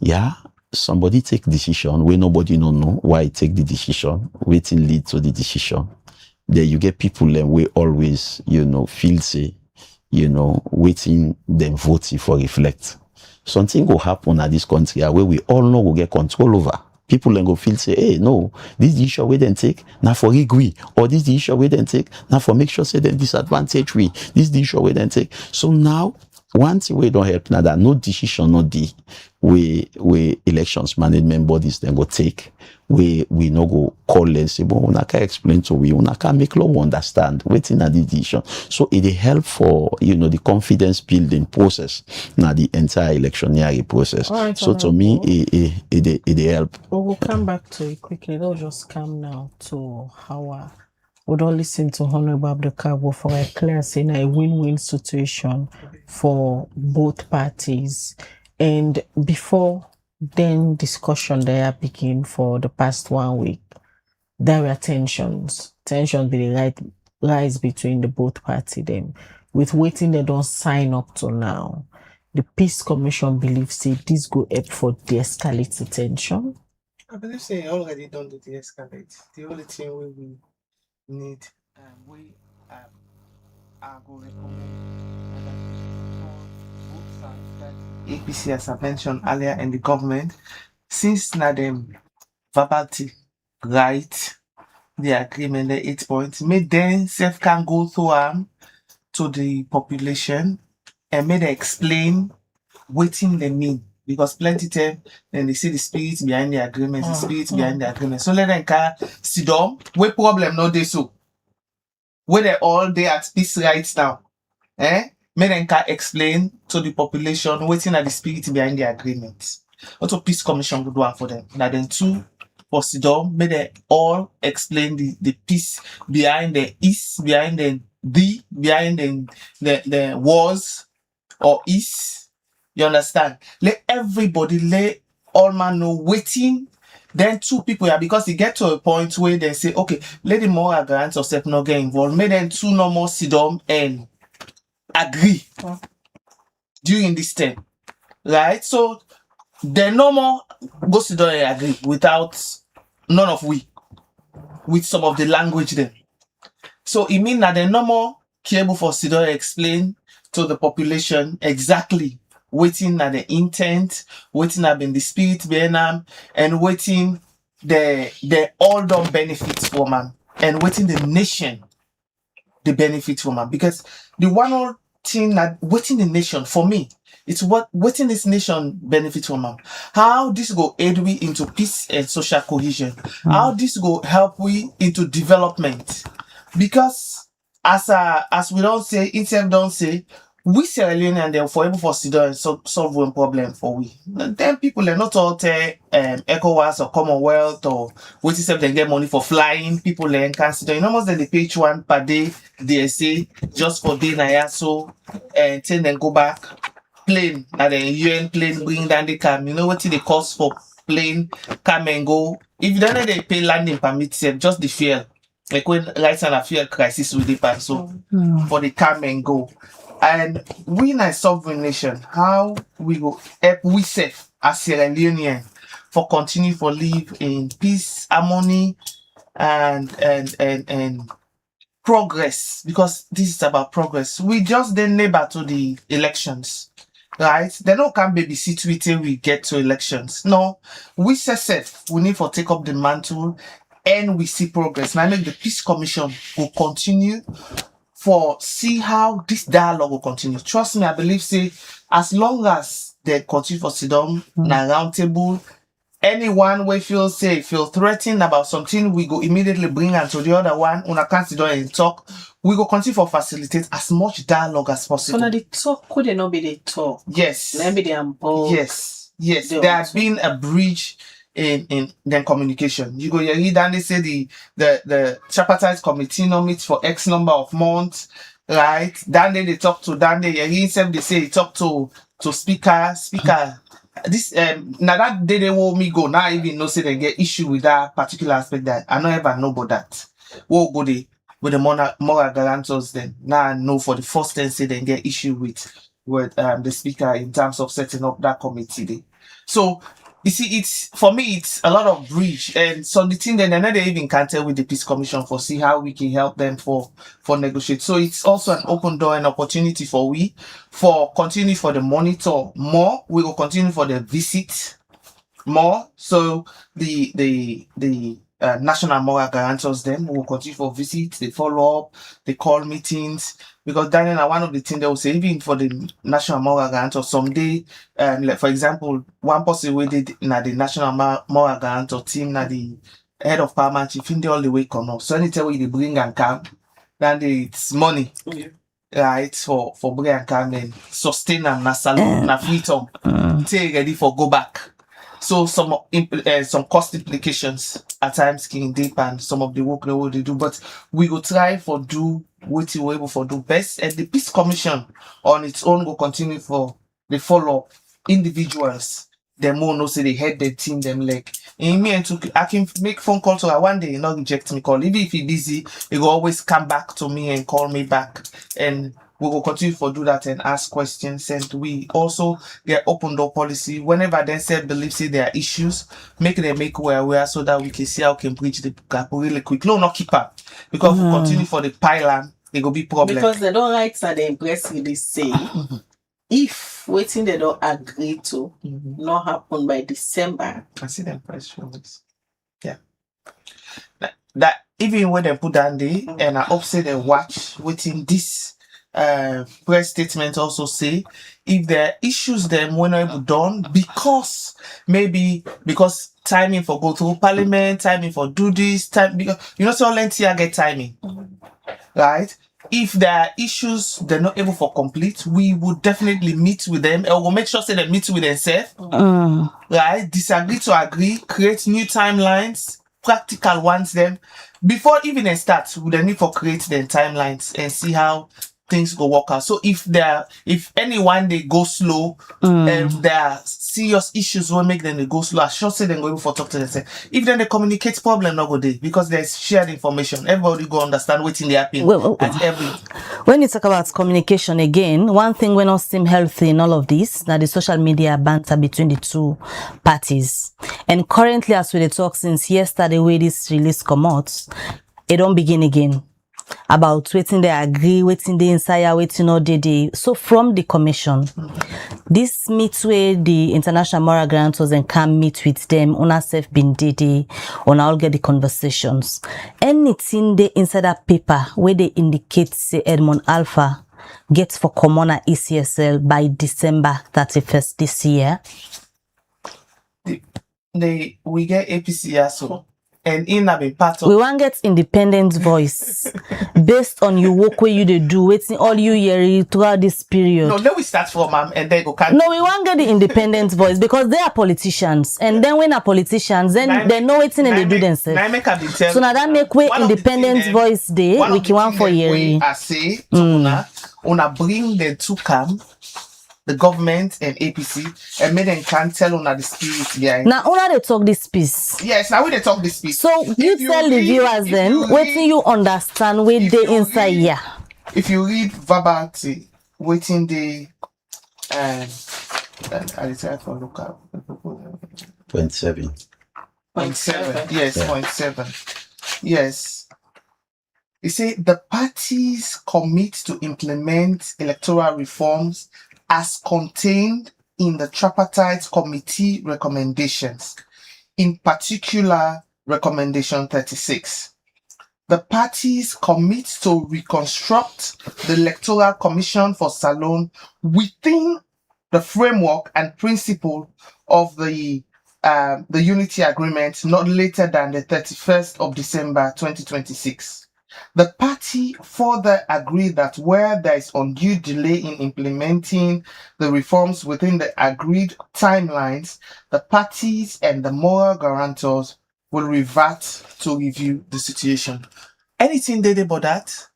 somebody take decision where nobody no know why he take the decision, waiting lead to the decision. Then you get people that we always, feel say, waiting them voting for reflect. Something will happen at this country where we all know will get control over. People then go feel say, hey, no, this is the issue we then take, now for agree, or this is the issue we then take, now for make sure say them disadvantage we. This is the issue we then take. So now, one thing we don't help now that no decision, no the we elections management bodies then go take. We no go call and say, well, we can explain to we can make law understand waiting at the decision. So it help for the confidence building process now the entire electionary process. Right, so to me it help. We'll come back to it quickly. They'll just come now to how we don't listen to Honorable Abdul for a clear saying a win-win situation for both parties. And before then discussion there begin for the past 1 week, there were tensions be the rise between the both party them. With waiting they don't sign up to now. The Peace Commission believes say this go up for de-escalate the tension. I believe say already done the de-escalate. The only thing we need, I go recommend both sides that APC as I mentioned earlier in the government, since now them verbality write the agreement, the 8 points, make them self can go through to the population and may they explain what they mean. Because plenty time then they see the spirit behind the agreement, the spirit behind the agreement. So let them can sit down. What problem no they so? Where they all they at peace right now. May then can explain to the population waiting at the spirit behind the agreement. Also Peace Commission would do for them. Now then two for sit down, may they all explain the peace behind the is, behind behind the wars or is. You understand? Let everybody, let all man know waiting. Then two people here, because they get to a point where they say, okay, let the moral grants or self not get involved. May then two no more sit down and agree during this time. Right? So they no more go sit down and agree without none of we. With some of the language then. So it means that they no more able for sit down and explain to the population exactly waiting at the intent, waiting at the spirit behind them, and waiting the all done benefits from them, and waiting the nation the benefits from them. Because the one all thing that waiting the nation for me, it's what waiting this nation benefits from them. How this go aid we into peace and social cohesion. How this go help we into development. Because as we don't say, itself don't say, we Sierra Leone and they're for able for sit down and solve one problem for we. Then people are not all ECOWAS or Commonwealth or wait if they get money for flying. People can't sit down. Almost they pay one per day DSA just for day na so and then go back. Plane and the UN plane bring down the cam. You know what the cost for plane come and go. If you don't know they pay landing permit, just the fuel. Like when right and a fuel crisis with the pan, so for the come and go. And we in a sovereign nation, how we go help we safe as Sierra Leonean for continue for live in peace, harmony, and progress, because this is about progress. We just then neighbor to the elections, right? They don't come babysit we till we get to elections. No, we said we need for take up the mantle and we see progress. Now make the Peace Commission will continue for see how this dialogue will continue. Trust me, I believe say as long as they continue for sit down na round table, anyone we feel threatened about something, we go immediately bring her to the other one. Una can't sit down and talk. We go continue for facilitate as much dialogue as possible. So now the talk could not be the talk. Yes. Maybe they are Yes. There has been a breach in their communication. You go read and they say the tripartite committee no meets for X number of months, right? Then they talk to Dan they himself they say he talk to speaker. This now that they won't me go now I even know say they get issue with that particular aspect that I don't ever know about that. We'll go there with the moral guarantors then. Now I know for the first time say they get issue with the speaker in terms of setting up that committee there. So You see, it's for me, it's a lot of bridge, and so the thing then they even can tell with the Peace Commission for see how we can help them for negotiate. So it's also an open door and opportunity for we for continue for the monitor more. We will continue for the visit more. So the national moral guarantors them will continue for visits, they follow up, they call meetings. Because Daniel, one of the things they will say, even for the national moral guarantor, someday, like for example, one person we did na the national moral guarantor team, na the head of parliament chief, in the all the way come up. So anytime we they bring and come, then it's money. Right, for bring and come and sustain and na salute, na freedom, take ready for go back. So some cost implications at times can deep and some of the work they do, but we will try for do what we able for do best, and the Peace Commission on its own will continue for the follow individuals. Them more no say they head the team them like in me and I can make phone calls to her one day, not reject me call. Even if he busy, he will always come back to me and call me back, and we will continue for do that and ask questions. And we also get open door policy whenever they say believe there are issues, make them make aware so that we can see how we can bridge the gap really quick. No, not keep up, because we continue for the pylon, it will be problem. Because they don't write that they impressively say if waiting they don't agree to not happen by December. I see them press release. Yeah. That even when they put down there and I hope say they watch waiting this press statement also say if there are issues them when able done because timing for go through parliament, timing for do this, time because so lengthy I get timing. Right? If there are issues they're not able for complete, we would definitely meet with them and we'll make sure say they meet with themselves. Right? Disagree to agree, create new timelines, practical ones them. Before even they start, we then need for create them timelines and see how things go work out. So if anyone they go slow, there are serious issues will make them they go slow. I should say then go able for talk to them. If then they communicate problem not go there because there's shared information. Everybody go understand what's in the happen at every. When you talk about communication again, one thing when not seem healthy in all of this, that the social media banter between the two parties. And currently as we talk since yesterday where this release come out, it don't begin again. About waiting they agree, waiting they inside, waiting all day. So from the commission, this meets where the international moral guarantors and can meet with them, on ourself been day, on all get the conversations. Anything they inside that paper where they indicate say Edmond Alpha gets for Commoner ECSL by December 31st this year. We get APC also. And in a part of we want get independent voice based on your work where you they do waiting all you hear throughout this period. No, let we start from and then go. No, we want get the independent voice because they are politicians, and then when are politicians, then they know waiting and they do themselves. So now that make way independent voice day we can want for year. I say to una bring the two camp. The government and APC and make them can tell on the spirit behind. Now, how they talk this piece? Yes, now we they talk this piece. So you tell the viewers then, what do you understand with the inside here? If you read verbatim, waiting the I decide for look up. 0.7. 0.7. Yes, 0.7. Yes. You say the parties commit to implement electoral reforms as contained in the tripartite committee recommendations, in particular recommendation 36. The parties commit to reconstruct the Electoral Commission for Salone within the framework and principle of the Unity Agreement not later than the 31st of December 2026. The party further agreed that where there is undue delay in implementing the reforms within the agreed timelines, the parties and the moral guarantors will revert to review the situation. Anything they about that?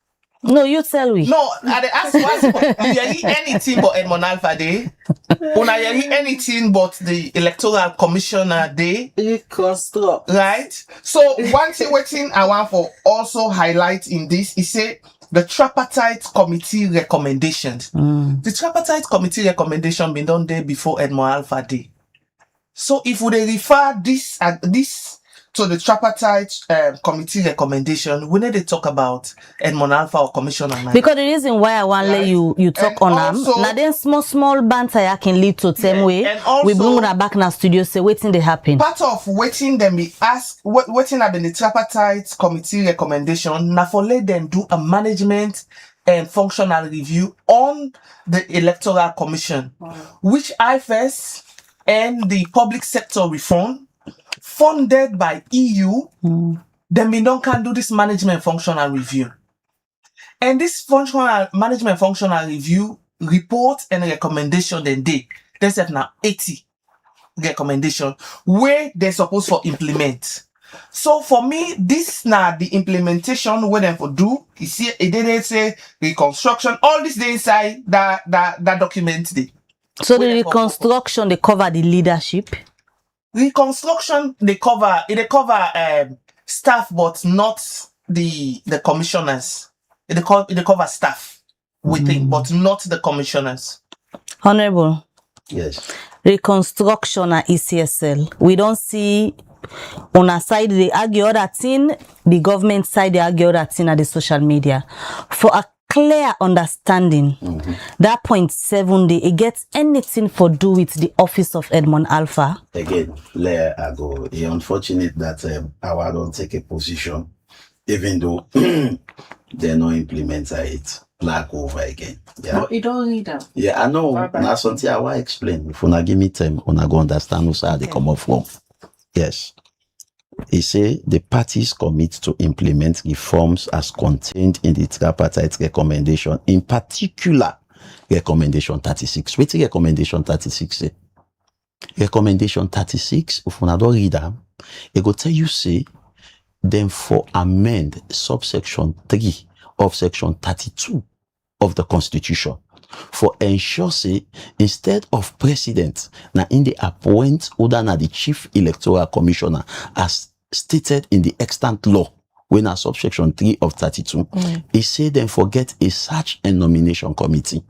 No, you tell me. No, I ask you anything but Edmond Alpha Day. Una hear anything but the Electoral Commissioner Day. Right? So one thing waiting I want for also highlight in this is say the tripartite committee recommendations. The tripartite committee recommendation been done there before Edmond Alpha Day. So if we dey refer this to the tripartite committee recommendation, we need to talk about Edmond Alpha or Commissioner 9. Because the reason why I want let you talk on them, now then small banter I can lead to same way. And also, we bring her back in the studio, say waiting they happen. Part of waiting them be ask waiting have been the tripartite committee recommendation. Now for let them do a management and functional review on the Electoral Commission, which IFS and the public sector reform funded by EU. Then we don't can do this management functional review. And this management functional review report and recommendation then they have now 80 recommendation where they're supposed to implement. So for me, this now the implementation where they for do. You see, it didn't say reconstruction. All this they inside that document. So the reconstruction they cover the leadership. Reconstruction they cover staff, but not the commissioners. They cover staff within, but not the commissioners. Honorable. Yes. Reconstruction at ECSL. We don't see on our side they argue other thing, the government side they argue other thing at the social media. For a clear understanding, that 0.7 day it gets anything for do with the office of Edmond Alpha. Again, Leah Ago, it's unfortunate that I don't take a position, even though they no implement it black over again. Yeah. But you don't read them. Yeah, I know. Now something I will explain. If you give me time, I go understand where they come up from. Yes. He say the parties commit to implement reforms as contained in the tripartite recommendation, in particular recommendation 36. What's recommendation 36 say? Recommendation 36, if you don't read them, it go tell you say, then for amend subsection 3 of section 32 of the Constitution for ensure say instead of president na in the appoint other na the chief electoral commissioner as stated in the extant law when a subsection 3 of 32 he say then forget a search and nomination committee.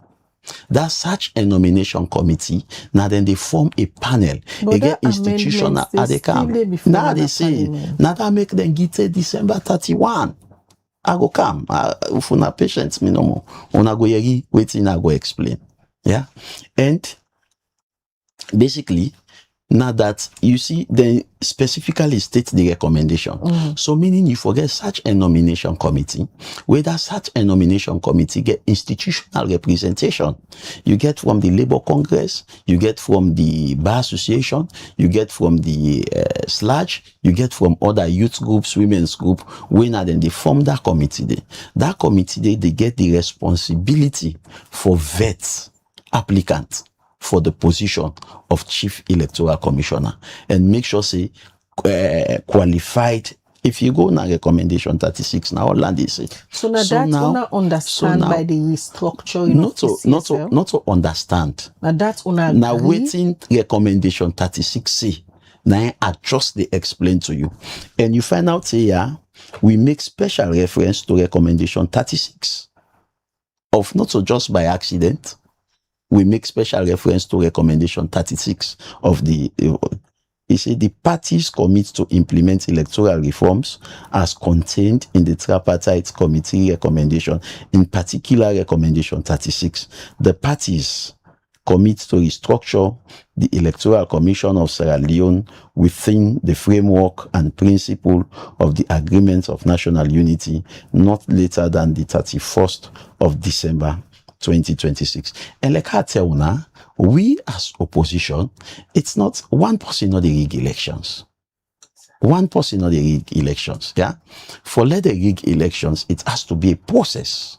That search and nomination committee now then they form a panel again institutional at the camp. Now they say now that make them get December 31. I go come. If una patience me no more. Una go yeri waiting I go explain. Yeah. And basically now that you see they specifically state the recommendation. So meaning you forget such a nomination committee, where that such a nomination committee get institutional representation. You get from the Labour Congress, you get from the Bar Association, you get from the SLAJ, you get from other youth groups, women's group, when then they form that committee. That committee they get the responsibility for vet applicants for the position of chief electoral commissioner and make sure say qualified. If you go now recommendation 36 now all land is it. So now that's una understand by the restructuring not to understand. Now that's una now waiting recommendation 36 say now I just they explain to you and you find out here we make special reference to recommendation 36 of not so just by accident. We make special reference to recommendation 36 of the, he said the parties commit to implement electoral reforms as contained in the tripartite committee recommendation, in particular recommendation 36. The parties commit to restructure the Electoral Commission of Sierra Leone within the framework and principle of the Agreement of National Unity not later than the 31st of December 2026. And like I tell you now, we as opposition, it's not one person not the rig elections. One person not the rig elections. Yeah. For let the rig elections, it has to be a process.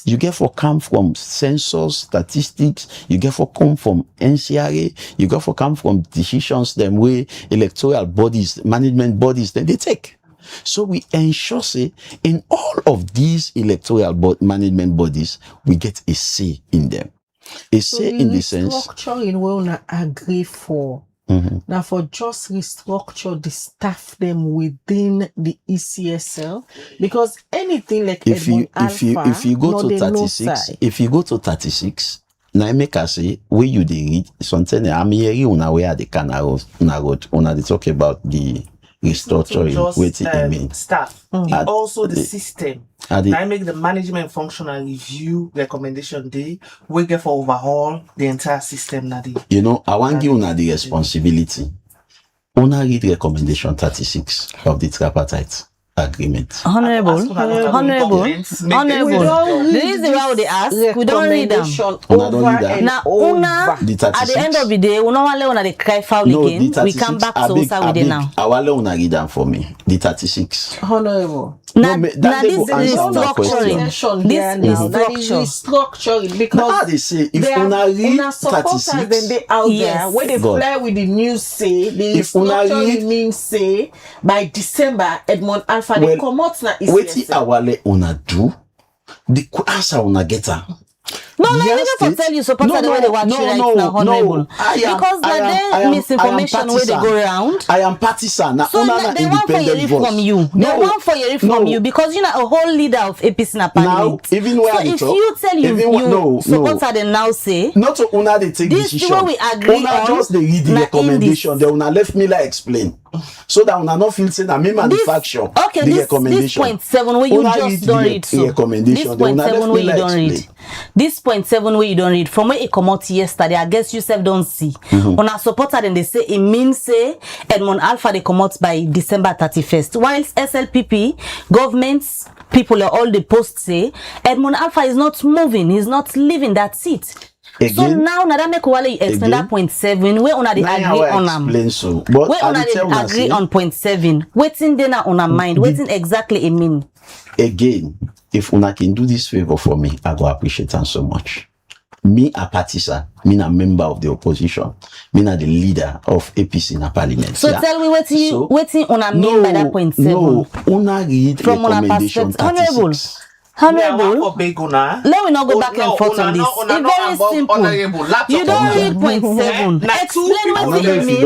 You get for come from census statistics, you get for come from NCRA, you get for come from decisions them way electoral bodies, management bodies, then they take. So we ensure say in all of these electoral management bodies, we get a say in them. A say in the sense. Restructuring we wanna agree for. Now for just restructure the staff them within the ECSL because anything like if you go to 36, if you go to 36, na make us say where you dey read something. I'm hearing una where the canal road. Una they talk about the restructuring. What it mean? Staff. It also the system. Now make the management function and review recommendation day. We get for overhaul the entire system. You know, I want give una the responsibility. Una read recommendation 36 of the tripartite agreement. Honorable. The reason why they ask, we don't read them. Now, at the end of the day, we normally when they cry foul again, we come back to us with it now. I will una read them for me. The 36. Honorable. Now this is restructuring. This is restructuring because they say if una read 36, then they out there where they fly with the news say the restructuring means say by December Edmond Alpha they come out na is wetin awale una do the answer una get am. No, I never for tell you support the way they watch you right now, honorable. Because there misinformation where they go around. I am partisan. So they want for your from you. They want for your from you because you're not a whole leader of APC na parliament. Now, even where so if you tell you support them now say not to una they take this decision. This is what we agree una on. Just they read the recommendation. They una left me like explain. So that una not feel say that me manufacture the recommendation. This point 7 where you just don't read so. This point 7 where you don't read. This point 7 where you don't read. From where it come out yesterday, I guess you self don't see. On our supporter then they say it means say Edmond Alpha they come out by December 31st. Whilst SLPP, governments, people all the posts say Edmond Alpha is not moving, he's not leaving that seat. Again, so now that make wale extend that point 7 where una dey agree on am. So, but where una dey agree on point 7. Waiting then on our mind. Waiting exactly it mean. Again, if una can do this favor for me, I go appreciate them so much. Me a partisan, me a member of the opposition, me a the leader of APC in a parliament. So tell me waiting on a mean by that point 7. No, una read from recommendation 36. Honorable, let me not go back and forth on this. It's very simple. You don't read point 7. Explain what it means.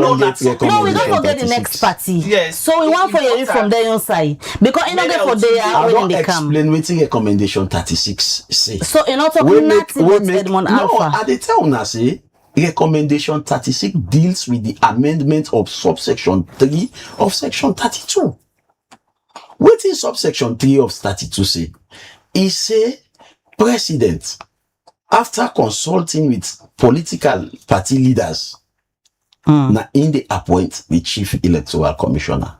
No, we don't forget the next party. Yes. So we want for you from their own side. Because you don't get for there when they come. Explain what recommendation 36 say. So you're not talking nothing about Edmond Alpha. No, I tell una say recommendation 36 deals with the amendment of subsection 3 of section 32. What is subsection 3 of 32 say? He say, President, after consulting with political party leaders, na in the appoint the Chief Electoral Commissioner.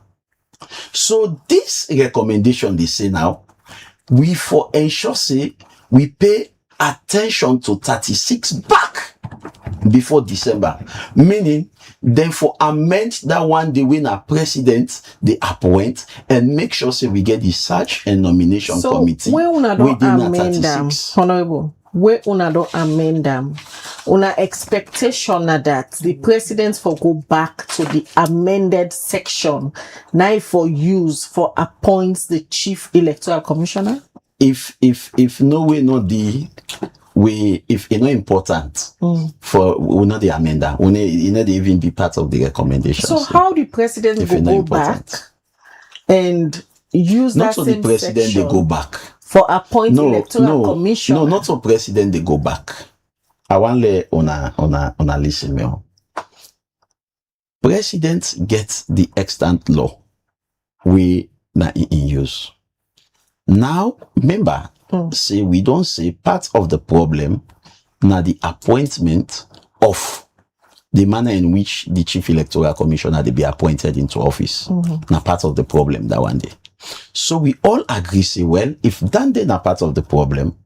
So this recommendation they say now, we for ensure say we pay attention to 36 back before December, meaning then for amend that one day when a president they appoint and make sure say we get the search and nomination committee. So where una don't amend them, honorable, where una don't amend them, una expectation that the president for go back to the amended section now for use for appoints the Chief Electoral Commissioner? If no way not the if it's not important for we not the amender, we not even be part of the recommendation. So how the president go back and use not that so same the president section they go back for appointing electoral commission? No, not so president they go back. I want let ona listen me. President gets the extant law we na in use. Now remember. Say we don't say part of the problem now the appointment of the manner in which the Chief Electoral Commissioner they be appointed into office. Now part of the problem that one day. So we all agree say well if that then are part of the problem,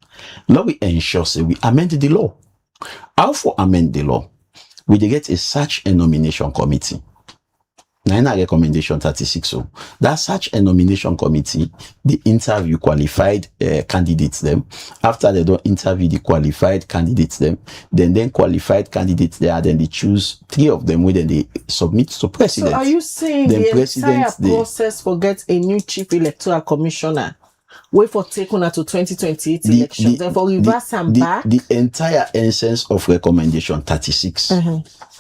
now we ensure say we amend the law. How for amend the law? We get a search and nomination committee. Now in our recommendation 36, so that search and nomination committee, they interview qualified candidates them. After they don't interview the qualified candidates them, then qualified candidates there, then they choose 3 of them, then they submit to president. So are you saying then the entire process for get a new Chief Electoral Commissioner? Wait for taking her to 2028 elections, therefore reverse and back? The entire essence of recommendation 36.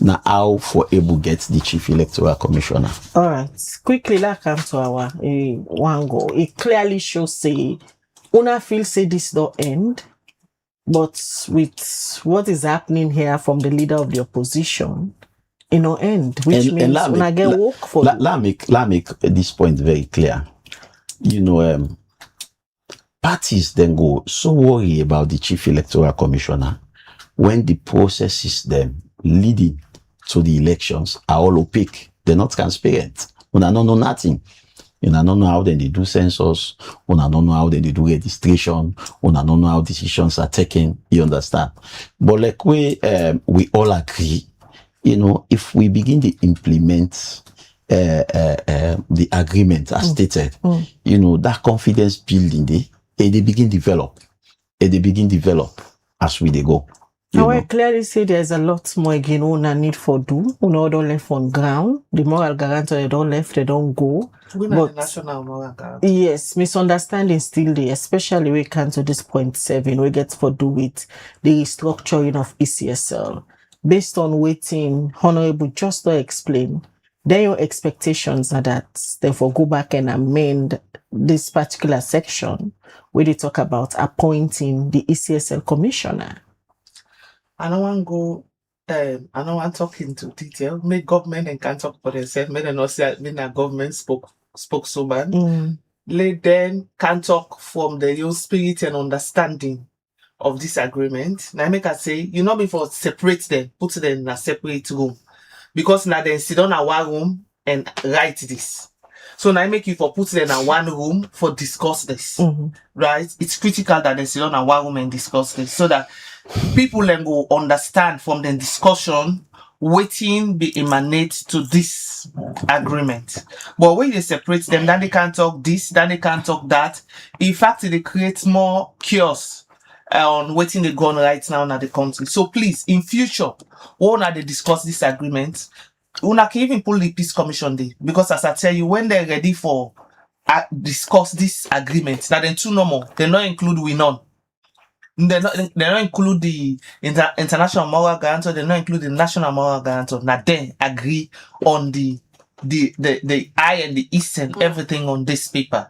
Now how for able get the Chief Electoral Commissioner. All right, quickly let's come to our one go. It clearly shows say una feel say this don't end But with what is happening here from the leader of the opposition, end, which means when I get work for let make this point very clear. Parties then go so worry about the chief electoral commissioner when the processes them leading to the elections are all opaque. They're not transparent. When I don't know nothing. I don't know how they do census. When I don't know how they do registration. When I don't know how decisions are taken. You understand? But like we all agree, if we begin to implement the agreement as stated, that confidence building, they begin develop. They begin develop as we go. I clearly say there's a lot more again una need for do. Una don't left on ground. The moral guarantor they don't left, they don't go. We not the national moral guarantor. Yes, misunderstanding still there, especially we can to this point 7, we get for do with the restructuring of ECSL. Based on waiting, Honorable just to explain, then your expectations are that therefore go back and amend this particular section where they talk about appointing the ECSL commissioner. I don't want to go, I don't want to talk into detail. Make government and can talk for themselves. Make them not say a government spoke so bad. Let them can talk from the real spirit and understanding of this agreement. Now make us say, before separate them, put them in a separate room. Because now they sit down in one room and write this. So now I make you for put them in one room for discuss this. Right? It's critical that they sit down in one room and discuss this so that people then go understand from the discussion waiting be emanate to this agreement. But when they separate them, then they can't talk this, then they can't talk that. In fact, they create more chaos on waiting they go on right now in the country. So please, in future, when they discuss this agreement, una can even pull the Peace Commission day. Because as I tell you, when they're ready for discuss this agreement, now then two no more, they not include we none. They don't include the international moral guarantor. They don't include the national moral guarantor. Now they agree on the I and the East and everything on this paper.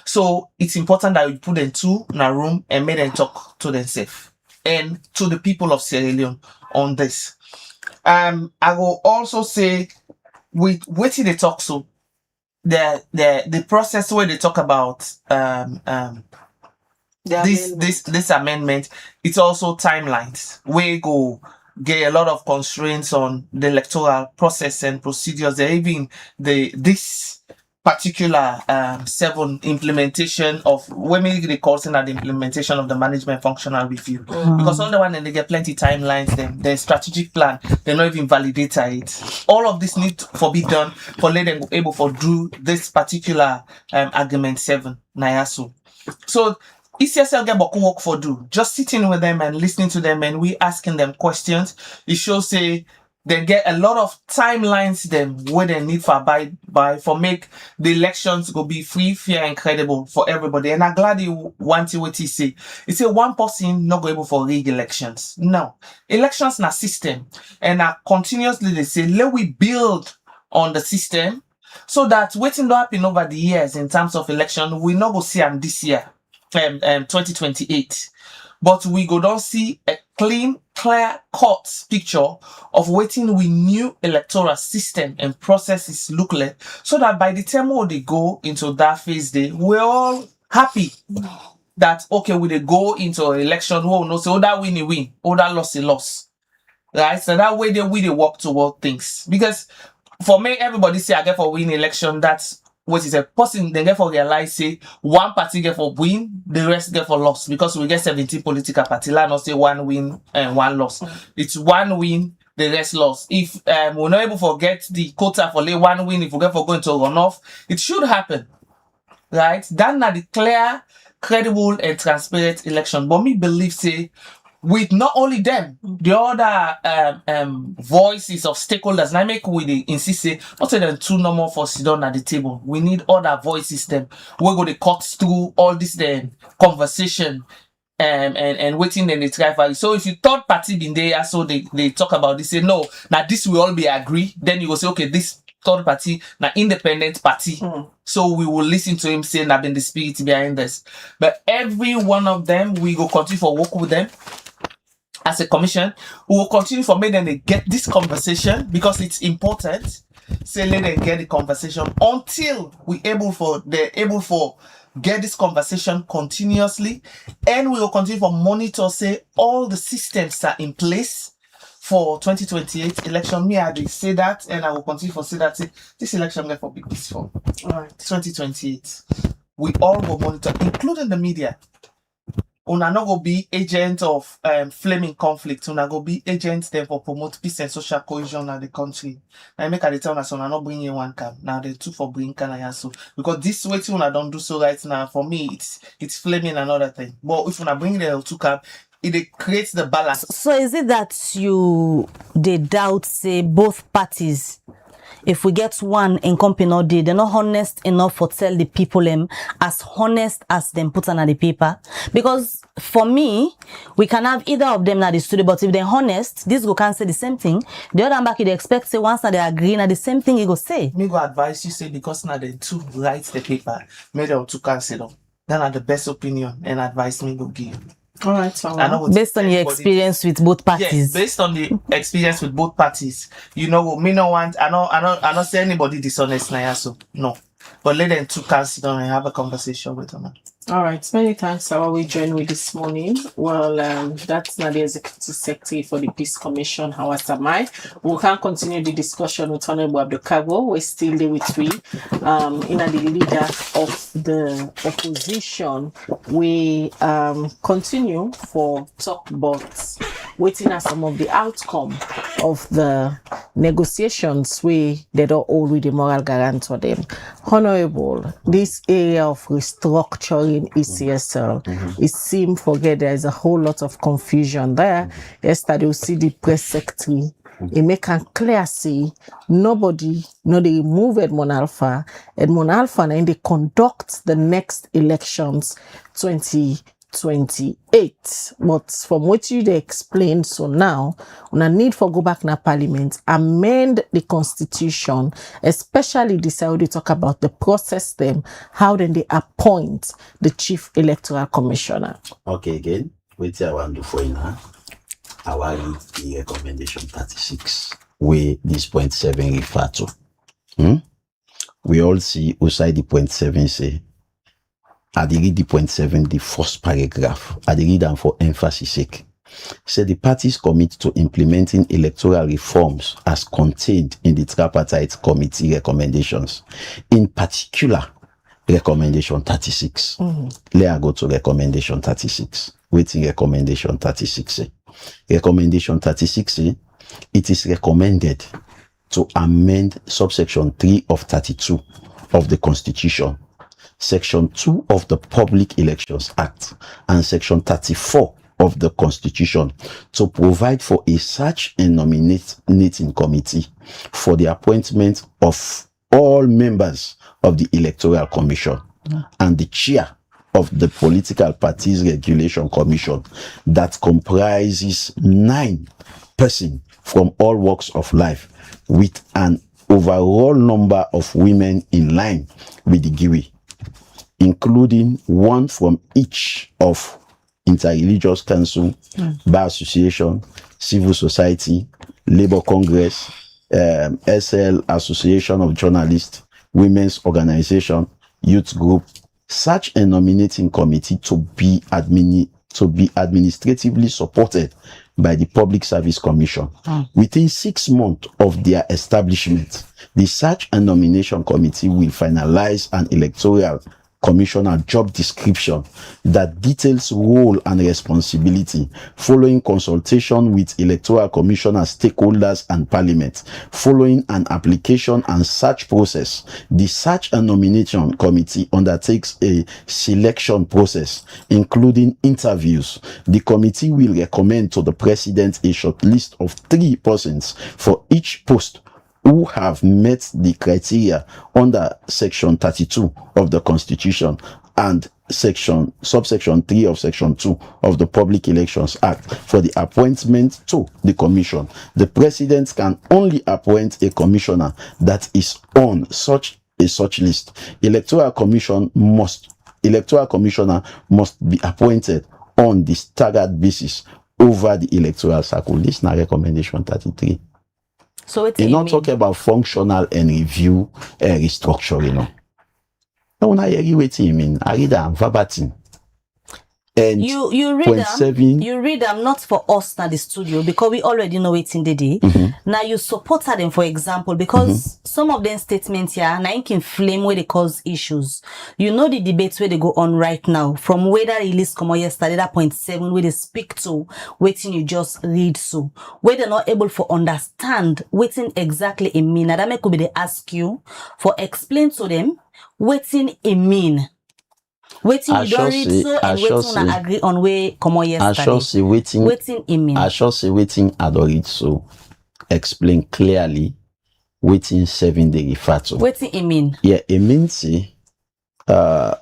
So it's important that we put them two in a room and make them talk to themselves and to the people of Sierra Leone on this. I will also say with waiting they talk so the process where they talk about this amendment, it's also timelines. We go get a lot of constraints on the electoral process and procedures. There even this particular 7 implementation of when they call it the implementation of the management functional review. Because on the one hand they get plenty timelines, their strategic plan, they're not even validated it. All of this need for be done for let them able for do this particular agreement 7 Nayasu. So ECSL get boku work for do. Just sitting with them and listening to them and we asking them questions. It shows say they get a lot of timelines them where they need for abide by for make the elections go be free, fair, and credible for everybody. And I'm glad you want to what he say. He say one person not go able for rig elections. No. Elections na system. And continuously they say let we build on the system so that waiting to happen over the years in terms of election, we not go see them this year. 2028, but we go don't see a clean, clear-cut picture of waiting we new electoral system and processes look like, so that by the time when they go into that phase day, we're all happy that okay, we they go into an election, we no say, oh that win a win, oh that loss a loss, right? So that way we walk toward things. Because for me, everybody say I get for win election, that's what is a person they get for realize say one party get for win, the rest get for loss, because we get 17 political party. Like not say one win and one loss. It's one win, the rest loss. If we're not able to get the quota for one win, if we get for going to runoff, it should happen, right? That's not the clear, credible, and transparent election. But me believe say with not only them, the other voices of stakeholders. Now make we insist say not say them two no more for sit down at the table. We need other voices them. We go to cut through all this then conversation and waiting then they try for it. So if you third party been there, so they talk about this, say no, now this will all be agree. Then you will say okay, this third party, now independent party. So we will listen to him saying that been the spirit behind this. But every one of them, we go continue for work with them as a commission, we will continue for make them they get this conversation because it's important. Say let them get the conversation until they're able for get this conversation continuously, and we will continue for monitor say all the systems are in place for 2028 election. Me, I did say that, and I will continue for say that say, this election going for be peaceful. All right. 2028, we all will monitor, including the media. Una no go be agent of flaming conflict. Una go be agents there for promote peace and social cohesion in the country. Now make a tell us una not bring in one camp. Now the two for bring can I so because this way una don't do so right now. For me, it's flaming another thing. But if una bring the two camp, it creates the balance. So is it that they doubt say both parties? If we get one in company or they're not honest enough for tell the people them as honest as them put on the paper. Because for me, we can have either of them at the studio, but if they're honest, this go can say the same thing. The other back they expect say once that they agree na the same thing he go say. Me go advise you say because now the two write the paper, maybe them two cancel them. Then are the best opinion and advice me go give. All right, so based on your experience with both parties. Yes, based on the experience with both parties. You know, me no want. I don't say anybody dishonest now. So no, but let them two sit down and have a conversation with them. All right, many thanks. Our we joined with this morning. Well, that's not the executive secretary for the Peace Commission. How am I? We can continue the discussion with Honorable Abdulkago. We're still there with we. In the leader of the opposition, we continue for talk about waiting at some of the outcome of the negotiations they don't all with the moral guarantor them. Honorable, this area of restructuring ECSL, it seems there's a whole lot of confusion there. Yesterday we see the press secretary. It make it clear say nobody they remove Edmond Alpha and they conduct the next elections 2028. But from what you explained, so now on a need for go back na parliament, amend the constitution, especially this how they talk about the process them, how then they appoint the chief electoral commissioner. Okay, again, wait I want to do for you now. I want the recommendation 36, where this point 7 refer to. We all see outside the point 7 say, I read the point 7, the first paragraph. I read them for emphasis sake. Say the parties commit to implementing electoral reforms as contained in the tripartite committee recommendations. In particular, recommendation 36. Let us go to recommendation 36. Waiting recommendation 36 say. Recommendation 36 say, it is recommended to amend subsection 3 of 32 of the Constitution, Section 2 of the Public Elections Act, and Section 34 of the Constitution to provide for a search and nominating committee for the appointment of all members of the Electoral Commission and the chair of the Political Parties Regulation Commission that comprises 9 persons from all walks of life with an overall number of women in line with the GIWI, including 1 from each of Interreligious Council, Bar Association, Civil Society, Labour Congress, SL Association of Journalists, Women's Organization, Youth Group. Such a nominating committee to be administratively supported by the Public Service Commission. Within 6 months of their establishment, the Search and Nomination Committee will finalize an electoral commissioner job description that details role and responsibility following consultation with electoral commissioner stakeholders and parliament. Following an application and search process, the Search and Nomination Committee undertakes a selection process, including interviews. The committee will recommend to the president a short list of 3 persons for each post who have met the criteria under Section 32 of the Constitution and subsection 3 of Section 2 of the Public Elections Act for the appointment to the Commission. The President can only appoint a commissioner that is on such list. Electoral commissioner must be appointed on the staggered basis over the electoral cycle. This is not recommendation 33. So it's not talking about functional and review restructuring. No, when I hear what you mean, I read them verbatim. And you read them not for us at the studio because we already know it's in the day. Now you supported them, for example, because some of them statements here now you can flame where they cause issues. You know the debates where they go on right now, from whether release come on yesterday that 0.7 where they speak to waiting you just read so where they're not able to understand waiting exactly a mean. Now that may could be they ask you for explain to them waiting a mean. Waiting you don't read so and waiting to agree on where come on yesterday. I shall say waiting a mean. I shall say waiting I don't read so explain clearly waiting 7 day refer to. Waiting a mean. Yeah, it means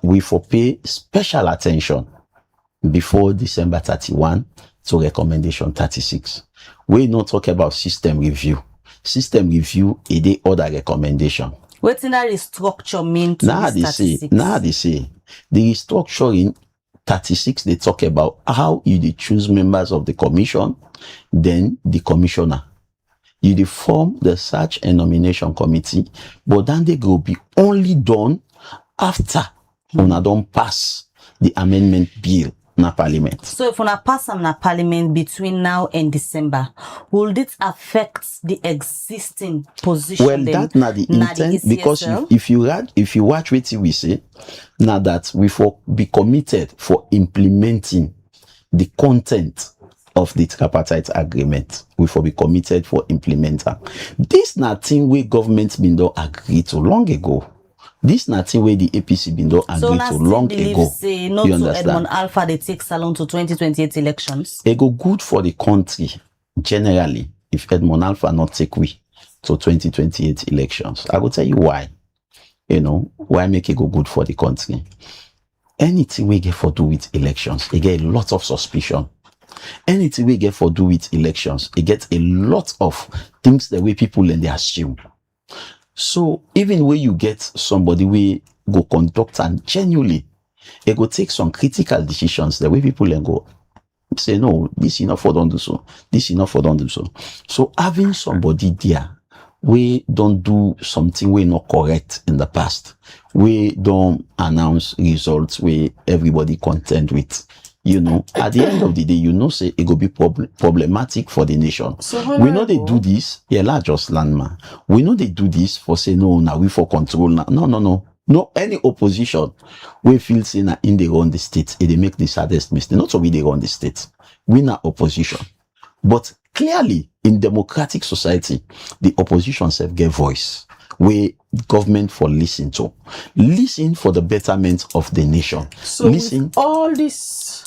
we for pay special attention before December 31 to recommendation 36. We not talk about system review. System review is the other recommendation. Waiting that restructure mean to now they 36? say the restructuring 36 they talk about how you choose members of the commission, then the commissioner. You form the search and nomination committee, but then they will be only done after una don't pass the amendment bill na parliament. So if una pass them na parliament between now and December, will this affect the existing position? Well, that's not the intent, because if you watch what we say, now that we for be committed for implementing the content of the tripartite agreement, we for be committed for implementing. This nothing where government been don't agree to long ago. This nothing where the APC been don't agree to long ago. Say not you to understand? Edmond Alpha they take salon to 2028 elections. It go good for the country generally if Edmond Alpha not take we to 2028 elections. I will tell you why. Why make it go good for the country? Anything we get for do with elections, it get a lot of suspicion. Anything we get for do with elections, it gets a lot of things the way people and they assume. So even when you get somebody we go conduct and genuinely, it go take some critical decisions the way people and go say no, this enough for don't do so. This enough for don't do so. So having somebody there we don't do something we not correct in the past. We don't announce results where everybody content with. At the end of the day, say it will be problematic for the nation. So we know they do this. Yeah, not just landman. We know they do this for say no, now we for control. No, any opposition we feel say na in they run the state, they make the saddest mistake. Not so we they run the state. We not opposition. But clearly, in democratic society, the opposition self get voice. We government for listen to. Listen for the betterment of the nation. So listen. All this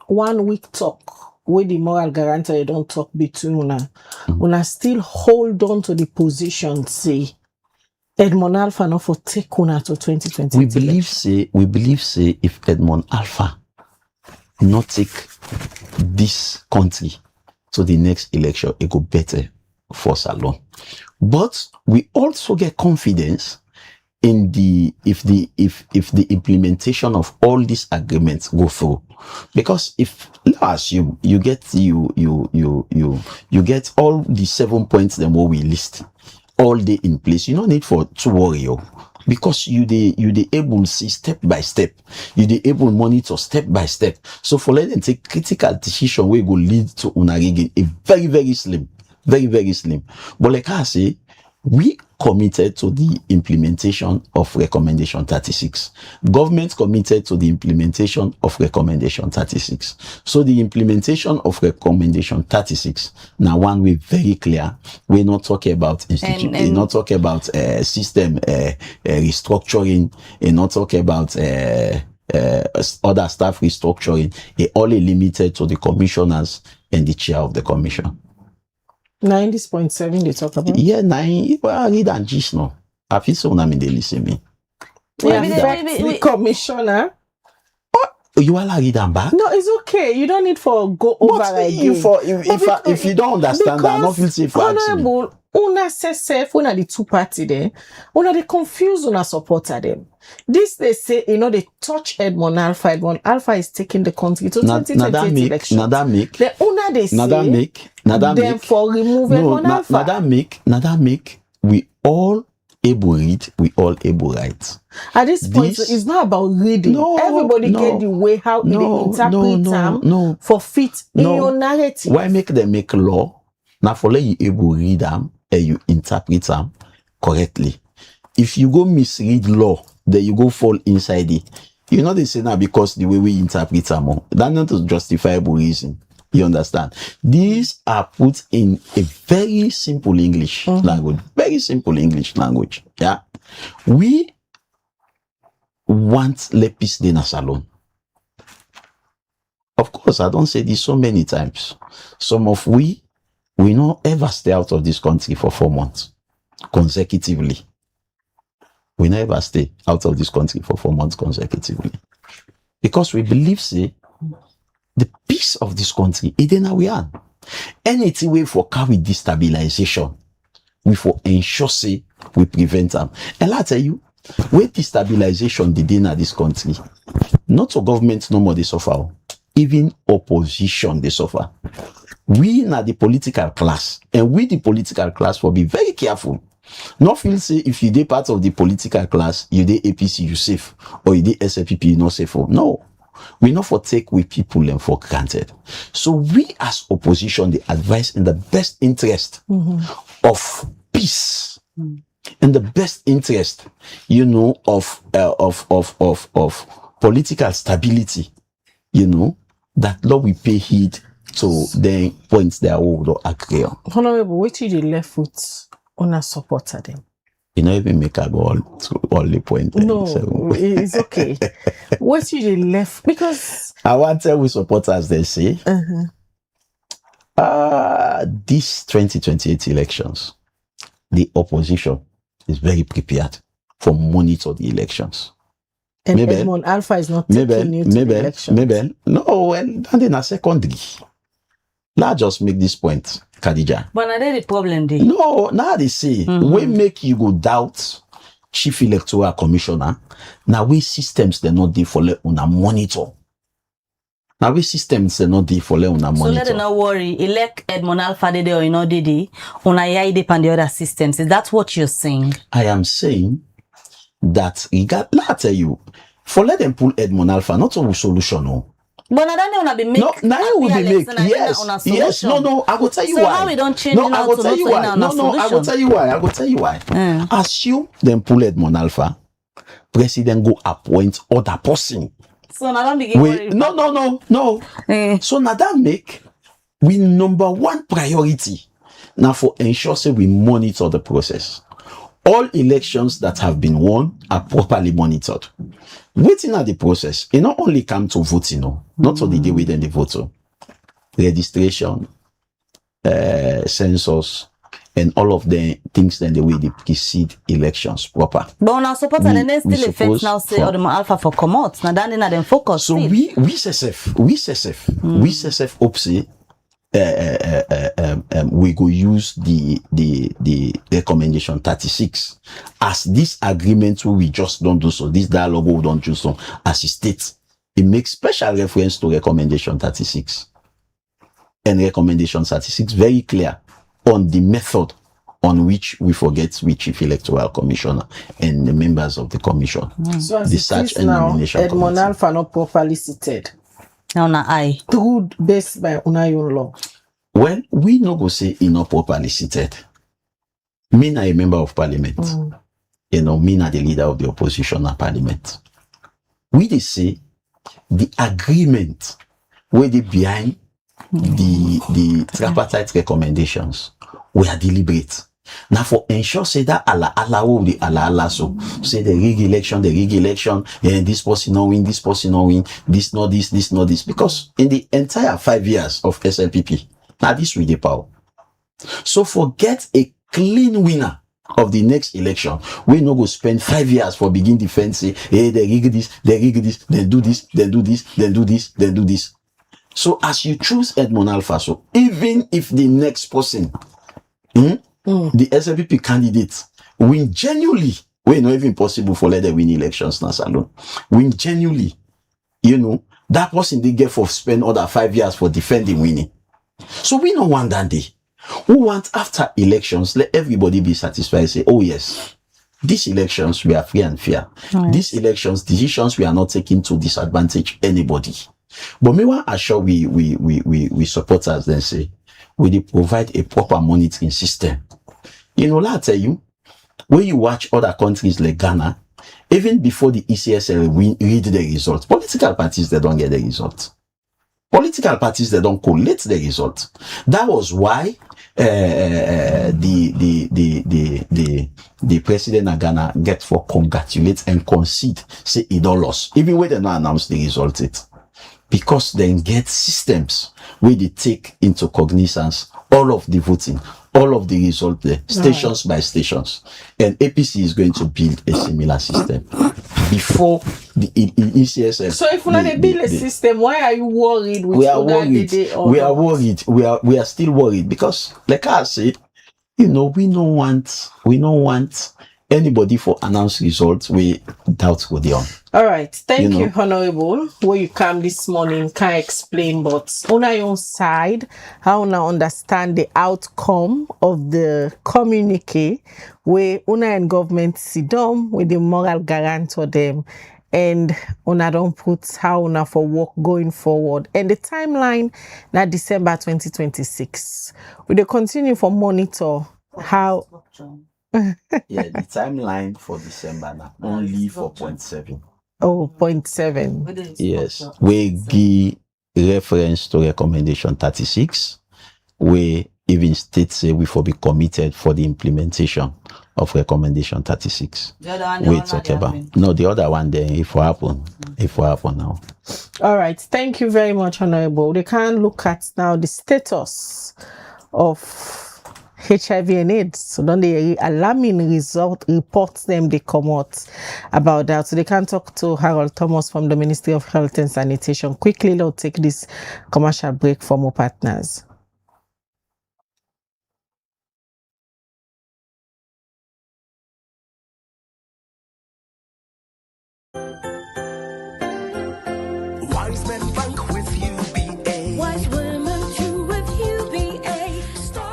1 week talk with the moral guarantor don't talk between una. Una still hold on to the position, say Edmond Alpha not for take una to 2020. We believe say if Edmond Alpha not take this country to the next election, it go better for Salon. But we also get confidence in if the implementation of all these agreements go through. Because if let's assume you get get all the 7 points then what we list all day in place, you don't need to worry. Because you able to see step by step, you able monitor step by step. So for let them take critical decision where go lead to unarigging a very, very slim. But like I say, we committed to the implementation of recommendation 36. Government committed to the implementation of recommendation 36. So the implementation of recommendation 36, now one way very clear, we're not talking about institute, we're not talking about system restructuring, we're not talking about other staff restructuring. It only limited to the commissioners and the chair of the commission. 90.7 they talk about? Yeah, 9. I read and gist no. I feel so now they listen me. The commissioner. Oh, you all read them back? No, it's okay. You don't need for go over again. If you don't understand, I don't feel safe for asking. Honorable, una self, una the two party there, una they confuse una supporter them. This they say, they touch Edmond Alpha. Edmond Alpha is taking the country to 2028 elections. The una they say, them for remove Edmond Alpha. Nada make, we all able read, we all able write. At this point, it's not about reading. Everybody get the way how they interpret them for fit in your narrative. Why make them make law? Now for let you able read them and you interpret them correctly. If you go misread law, then you go fall inside it. You know they say now because the way we interpret them, that's not a justifiable reason. You understand? These are put in a very simple English language. Very simple English language. Yeah. We want le peace de na salon. Of course, I don't say this so many times. Some of we not ever stay out of this country for 4 months consecutively. We never stay out of this country for 4 months consecutively. Because we believe, say, the peace of this country, it in we are. Anything way for carry destabilization, we for ensure say we prevent them. And I tell you, with destabilization the day in this country, not a government no more they suffer, even opposition they suffer. We na the political class, and we the political class will be very careful. Not feel say if you dey part of the political class, you dey APC you safe, or you dey SLPP you not safe. No. We not for take with people and for granted. So we as opposition, they advise in the best interest of peace, in the best interest, of political stability, that law we pay heed to the points they are all agree on. Honorable, what did you left foot on a supporter them? You know, even make a go all the point. No, it's okay. What you left? Because I want to tell we supporters, they say, this 2028 elections, the opposition is very prepared for monitor the elections. And Edmond Alpha is not taking you to the elections. No, and then a secondary. Let's just make this point, Khadija. But now the problem there. No, now they say, we make you go doubt Chief Electoral Commissioner. Now we systems they're not there for let una monitor. Now we systems they're not there for let una monitor. So let them not worry. Elect Edmond Alpha did or did una yai depend the other systems. Is that what you're saying? I am saying that let I tell you, for let them pull Edmond Alpha, not a solution, no. But now they be make. No, now you will be make. Yes. No. I will tell you why. So how we don't change? No, I will tell you why. I will tell you why. Assume them pull Edmond Alpha, president go appoint other person. So now don't begin worrying. No. So now that make we number one priority now for ensure say we monitor the process. All elections that have been won are properly monitored. Waiting at the process, it not only come to voting, not only the day within the vote, registration, census, and all of the things then the way they precede elections proper. But now suppose and then still effects now say or the Alpha for come out. Now then them focus. So we CSF hope say we go use the recommendation 36 as this agreement we just don't do so, this dialogue we don't do so as it states. It makes special reference to recommendation 36. And recommendation 36 very clear on the method on which we forget which Chief Electoral Commissioner and the members of the commission. So as the search and now, nomination Edmond Alpha not properly seated. Now I through based by Unayon law. Well, we no go say he not properly seated. Me na a member of parliament. Me na the leader of the opposition at parliament. We dey say the agreement where they behind the tripartite recommendations were deliberate. Now for ensure say that Allah so say the rig election, and this person not win, this not this. Because in the entire 5 years of SLPP, now this with the power. So forget a clean winner of the next election. We no go spend 5 years for begin defense, say, hey, they rig this, then do this, then do this. So as you choose Edmond Alpha, so even if the next person the SLPP candidates win genuinely. We're not even possible for let them win elections now, alone. Win genuinely. That person they get for spend other 5 years for defending winning. So we don't want that day. We want after elections, let everybody be satisfied, say, oh yes, these elections we are free and fair. Right. These elections, decisions we are not taking to disadvantage anybody. But me want assure we supporters then say, we provide a proper monitoring system. Let tell you, when you watch other countries like Ghana, even before the ECSL read the results, political parties they don't get the result. Political parties they don't collect the result. That was why the president of Ghana get for congratulate and concede say he don't lost, even when they not announce the result it. Because they get systems where they take into cognizance all of the voting, all of the results there, stations by stations. And APC is going to build a similar system before the ECSL. So if we not build a system, why are you worried? We are worried. We are worried. We are still worried because, like I said, we don't want anybody for announced results we doubt go on. All right, thank you, Honorable. Where you come this morning, can't explain, but on your own side, how now understand the outcome of the communique where Una and government sit down with the moral guarantor them, and Una don't put how Una for work going forward, and the timeline now December 2026. We will continue for monitor how. Yeah, the timeline for December now only 4.7. Oh, 0.7. Yes. We give reference to recommendation 36. We even state say we for be committed for the implementation of recommendation 36. We talk about. No, the other one there, if we happen now. All right. Thank you very much, Honorable. They can look at now the status of HIV and AIDS. So don't they alarming reports them they come out about that. So they can talk to Harold Thomas from the Ministry of Health and Sanitation. Quickly, they'll take this commercial break for more partners. Wise men bank with UBA. Wise women too with UBA.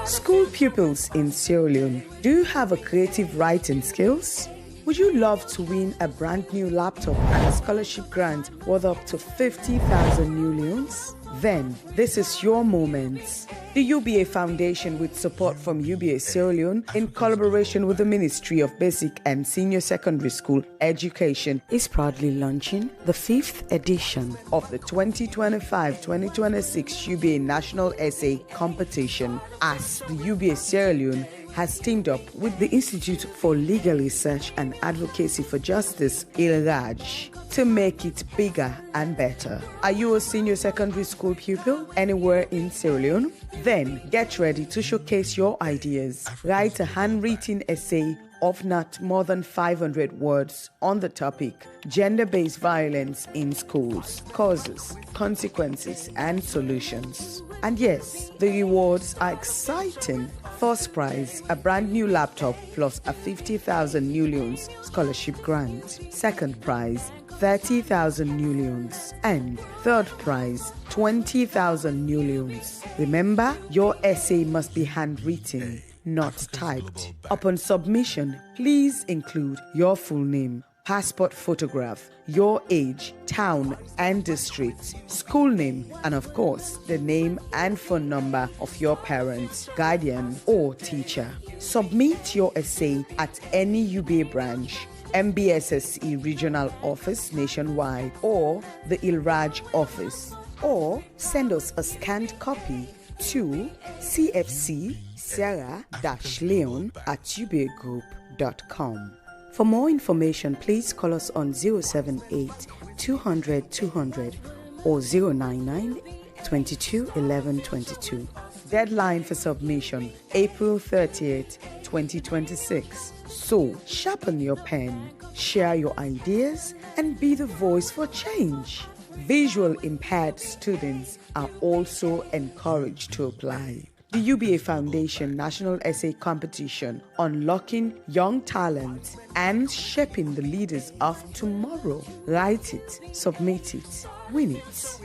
School pupils in Sierra Leone, do you have a creative writing skills? Would you love to win a brand new laptop and a scholarship grant worth up to 50,000 new leones? Then, this is your moment. The UBA Foundation, with support from UBA Sierra Leone, in collaboration with the Ministry of Basic and Senior Secondary School Education, is proudly launching the 5th edition of the 2025-2026 UBA National Essay Competition, as the UBA Sierra Leone has teamed up with the Institute for Legal Research and Advocacy for Justice, ILRAJ, to make it bigger and better. Are you a senior secondary school pupil anywhere in Sierra Leone? Then get ready to showcase your ideas. Write a handwritten essay of not more than 500 words on the topic gender-based violence in schools, causes, consequences, and solutions. And yes, the rewards are exciting. First prize, a brand new laptop plus a 50,000 new leones scholarship grant. Second prize, 30,000 new leones. And third prize, 20,000 new leones. Remember, your essay must be handwritten, not typed. Upon submission, please include your full name, passport photograph, your age, town and district, school name, and of course, the name and phone number of your parent, guardian, or teacher. Submit your essay at any UBA branch, MBSSE regional office nationwide, or the ILRAJ office, or send us a scanned copy to cfc-sarah-leon@ubagroup.com. For more information, please call us on 078 200 200 or 099 22 11 22. Deadline for submission, April 30th, 2026. So, sharpen your pen, share your ideas, and be the voice for change. Visual impaired students are also encouraged to apply. The UBA Foundation National Essay Competition, Unlocking Young Talent and Shaping the Leaders of Tomorrow. Write it, submit it, win it.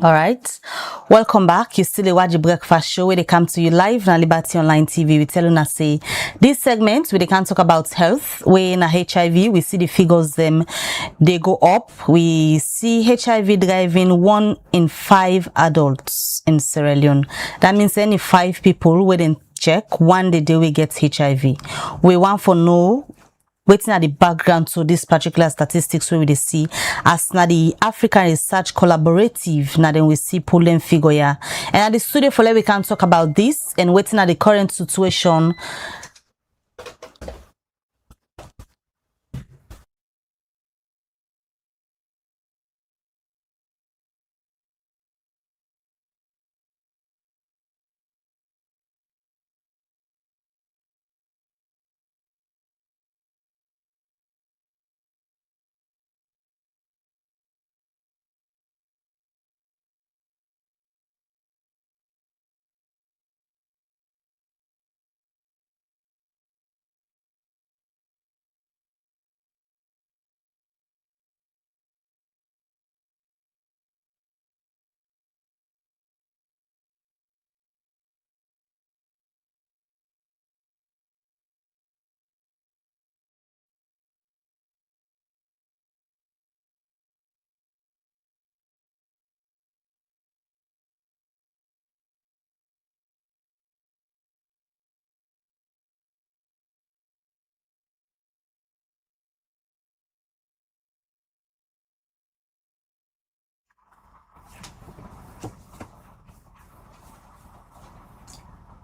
All right, welcome back. You still a Waji Breakfast Show where they come to you live on Liberty Online TV. We tell you say this segment where they can talk about health. We in a HIV, we see the figures them they go up. We see HIV driving 1 in 5 adults in Sierra Leone. That means any 5 people wouldn't check one day we get HIV. We want for know waiting at the background to this particular statistics where we see as now the African Research Collaborative. Now then we see polling figure here. And at the studio for we can talk about this and waiting at the current situation.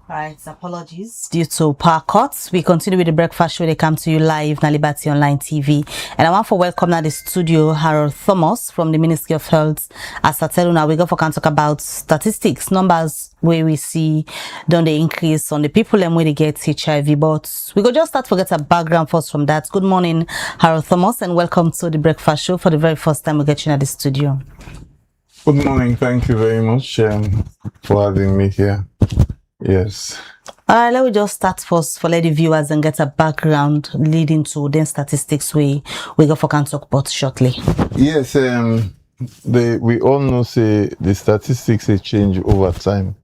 Right, apologies due to power cuts. We continue with the breakfast show. They come to you live on Liberty Online TV. And I want to welcome now the studio Harold Thomas from the Ministry of Health. As I tell you now, we go for can talk about statistics, numbers where we see don't the increase on the people and where they get HIV. But we go just start to get a background first from that. Good morning, Harold Thomas, and welcome to the breakfast show for the very first time we get you at the studio. Good morning. Thank you very much for having me here. Yes. Let me just start first for let the viewers and get a background leading to the statistics we go for can talk about shortly. Yes, we all know say the statistics they change over time.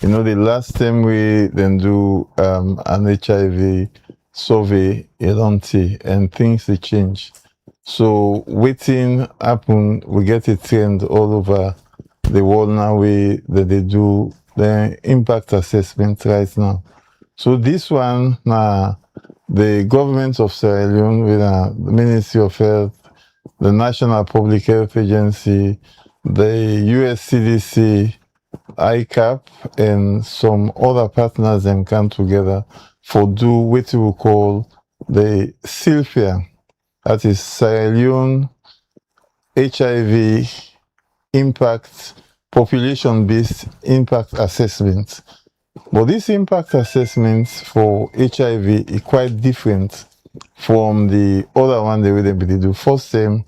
You know, the last time we then do an HIV survey and things they change. So waiting happen, we get a trend all over the world now that they do the impact assessment right now. So this one, the government of Sierra Leone with the Ministry of Health, the National Public Health Agency, the US CDC, ICAP, and some other partners them come together for do what we call the SILFIA, that is Sierra Leone HIV impact, population-based impact assessment. But this impact assessment for HIV is quite different from the other one they do. First time,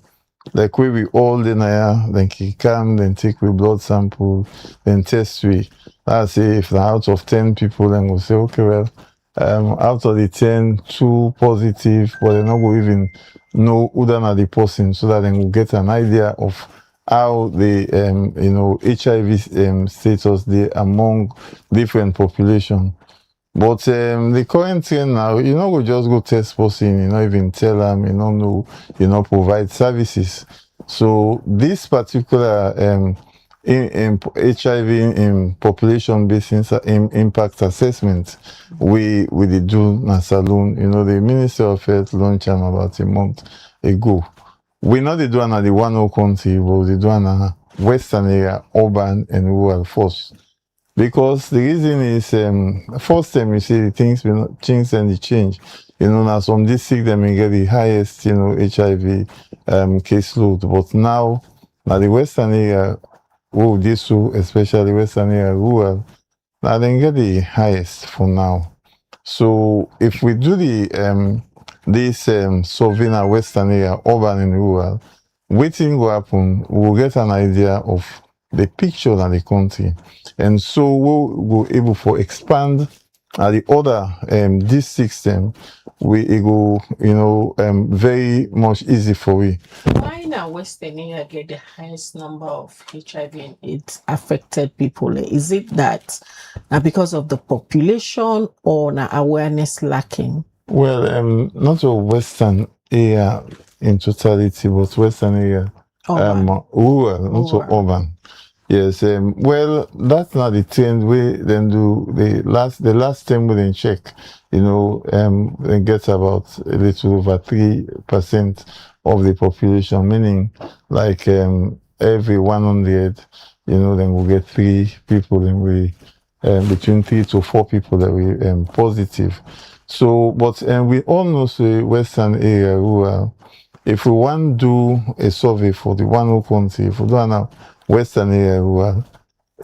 like we all deny, then come, then take we blood sample, then test we. Let's say if out of 10 people, then we'll say, okay, well, out of the 10, 2 positive, but they not go even know who than are the person, so that they will get an idea of how the HIV status they among different population. But the current trend now, you know, we just go test person, you know, even tell them, you know, provide services. So this particular in HIV in population-based impact assessment, we did do na saloon. You know, the Minister of Health launched them about a month ago. We not the do at the one whole country, but the do na western area, urban and rural first. Because the reason is, first time you see the things will not change and the change. You know, now some districts they may get the highest, you know, HIV caseload, but now the western area, this especially western area rural, now they get the highest for now. So if we do the this survey in western area, urban and rural, waiting will happen, we'll get an idea of the picture of the country, and so we'll be able to expand the other this system. We go, you know, very much easy for we. Why now Western area get the highest number of HIV and AIDS affected people? Is it that because of the population or awareness lacking? Well, not a Western area in totality, but Western area, rural, not so urban. Yes, well, that's not the trend we then do. The last time we then check, you know, then get about a little over 3% of the population, meaning like every 100, you know, then we'll get 3 people, and we between 3 to 4 people that we positive. So, but we all know say Western area rural. If we want to do a survey for the one whole country, if we do now Western area rural,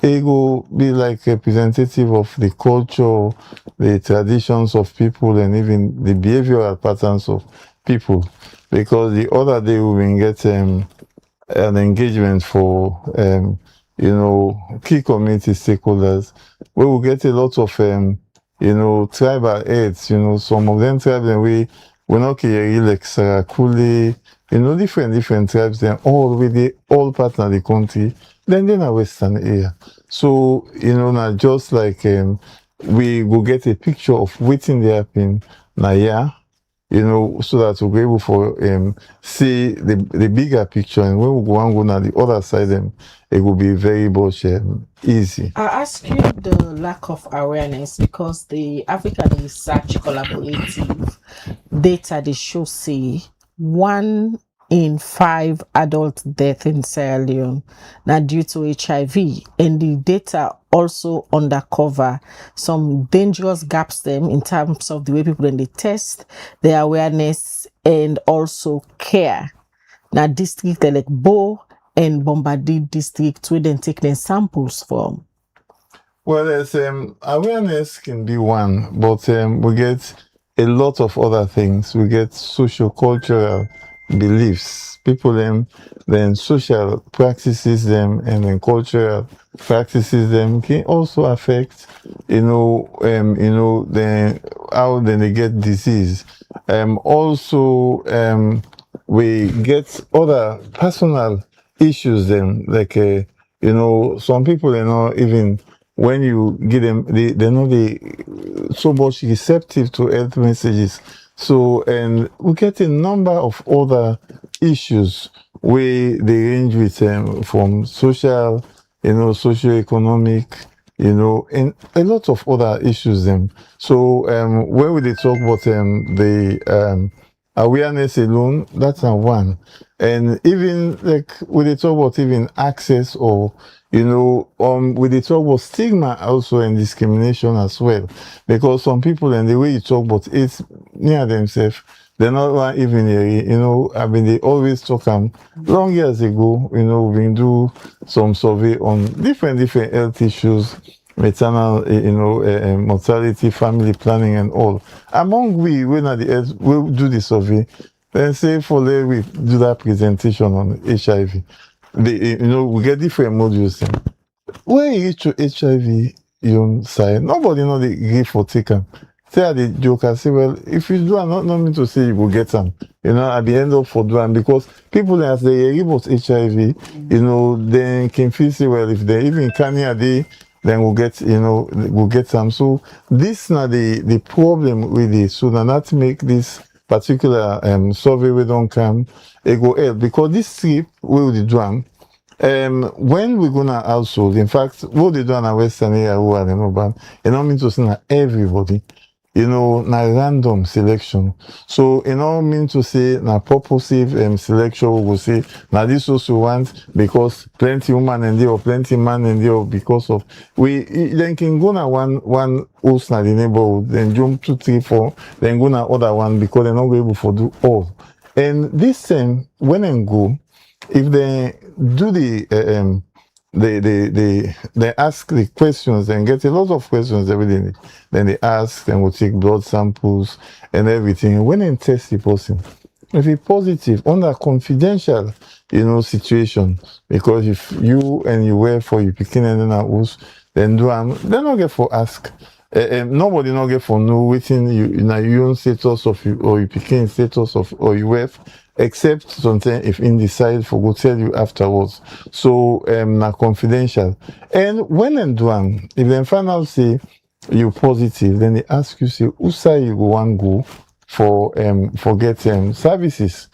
it will be like representative of the culture, the traditions of people, and even the behavioral patterns of people. Because the other day we will get an engagement for you know, key community stakeholders, we will get a lot of you know, tribal heads. You know, some of them tribes and we not care like Sarakuli, you know, different tribes, then all with the all part of the country, then a Western area. So, you know, now just like we will get a picture of waiting they happen now, yeah, you know, so that we'll be able to see the bigger picture, and when we go on the other side, it will be very much easy. I ask you the lack of awareness because the African Research Collaborative data they show say 1 in 5 adult deaths in Sierra Leone now due to HIV, and the data also undercover some dangerous gaps them in terms of the way people then they test, their awareness, and also care. Now district like Bo and Bombardee district where then take their samples from. Well, there's awareness can be one, but we get a lot of other things. We get socio-cultural beliefs. People then social practices them, and then cultural practices them can also affect, you know, then how then they get disease. Also, we get other personal issues then, like you know, some people you know even when you give them, they know they so much receptive to health messages. So, and we get a number of other issues where they range with from social, you know, socio-economic, you know, and a lot of other issues. So, when we talk about the awareness alone, that's one. And even like when they talk about even access, or you know, when they talk about stigma also, and discrimination as well, because some people and the way you talk about it's near themselves, they're not even you know. I mean, they always talk long years ago. You know, we do some survey on different health issues, maternal, you know, mortality, family planning, and all. Among when at the end we do the survey, then say for later we do that presentation on HIV. You know, we get different modules. When you reach to HIV, you say nobody know the give for taken. say at the joke, I say, well, if you do, I'm not mean to say you will get them, you know, at the end of for doing, because people as they hear about HIV, you know, then can feel say, well, if they even can hear they, then we'll get, you know, we'll get some. So this now the problem with it. So now not make this particular survey we don't come, it go help because this trip we will do them. When we're gonna household, in fact, what they do in a Western area who are in urban, it don't mean to say that everybody, you know, na random selection. So it don't mean to say na purposive selection we go say now this also want because plenty woman and there or plenty man and there because of we then can go na one house na the neighborhood, then jump 2, 3, 4, then go na other one because they're not able to do all. And this thing when and go. If they do they ask the questions and get a lot of questions every day, then they ask and will take blood samples and everything. When they test the person, if it's positive under confidential, you know, situation, because if you and you were for you picking and then house, then do they not get for ask. Nobody not get for know within you in your own status of you or you picking status of or you have. Except sometimes if in decide for go tell you afterwards. So na confidential. And when and do if they find out say you positive, then they ask you say who say you go one go for get services.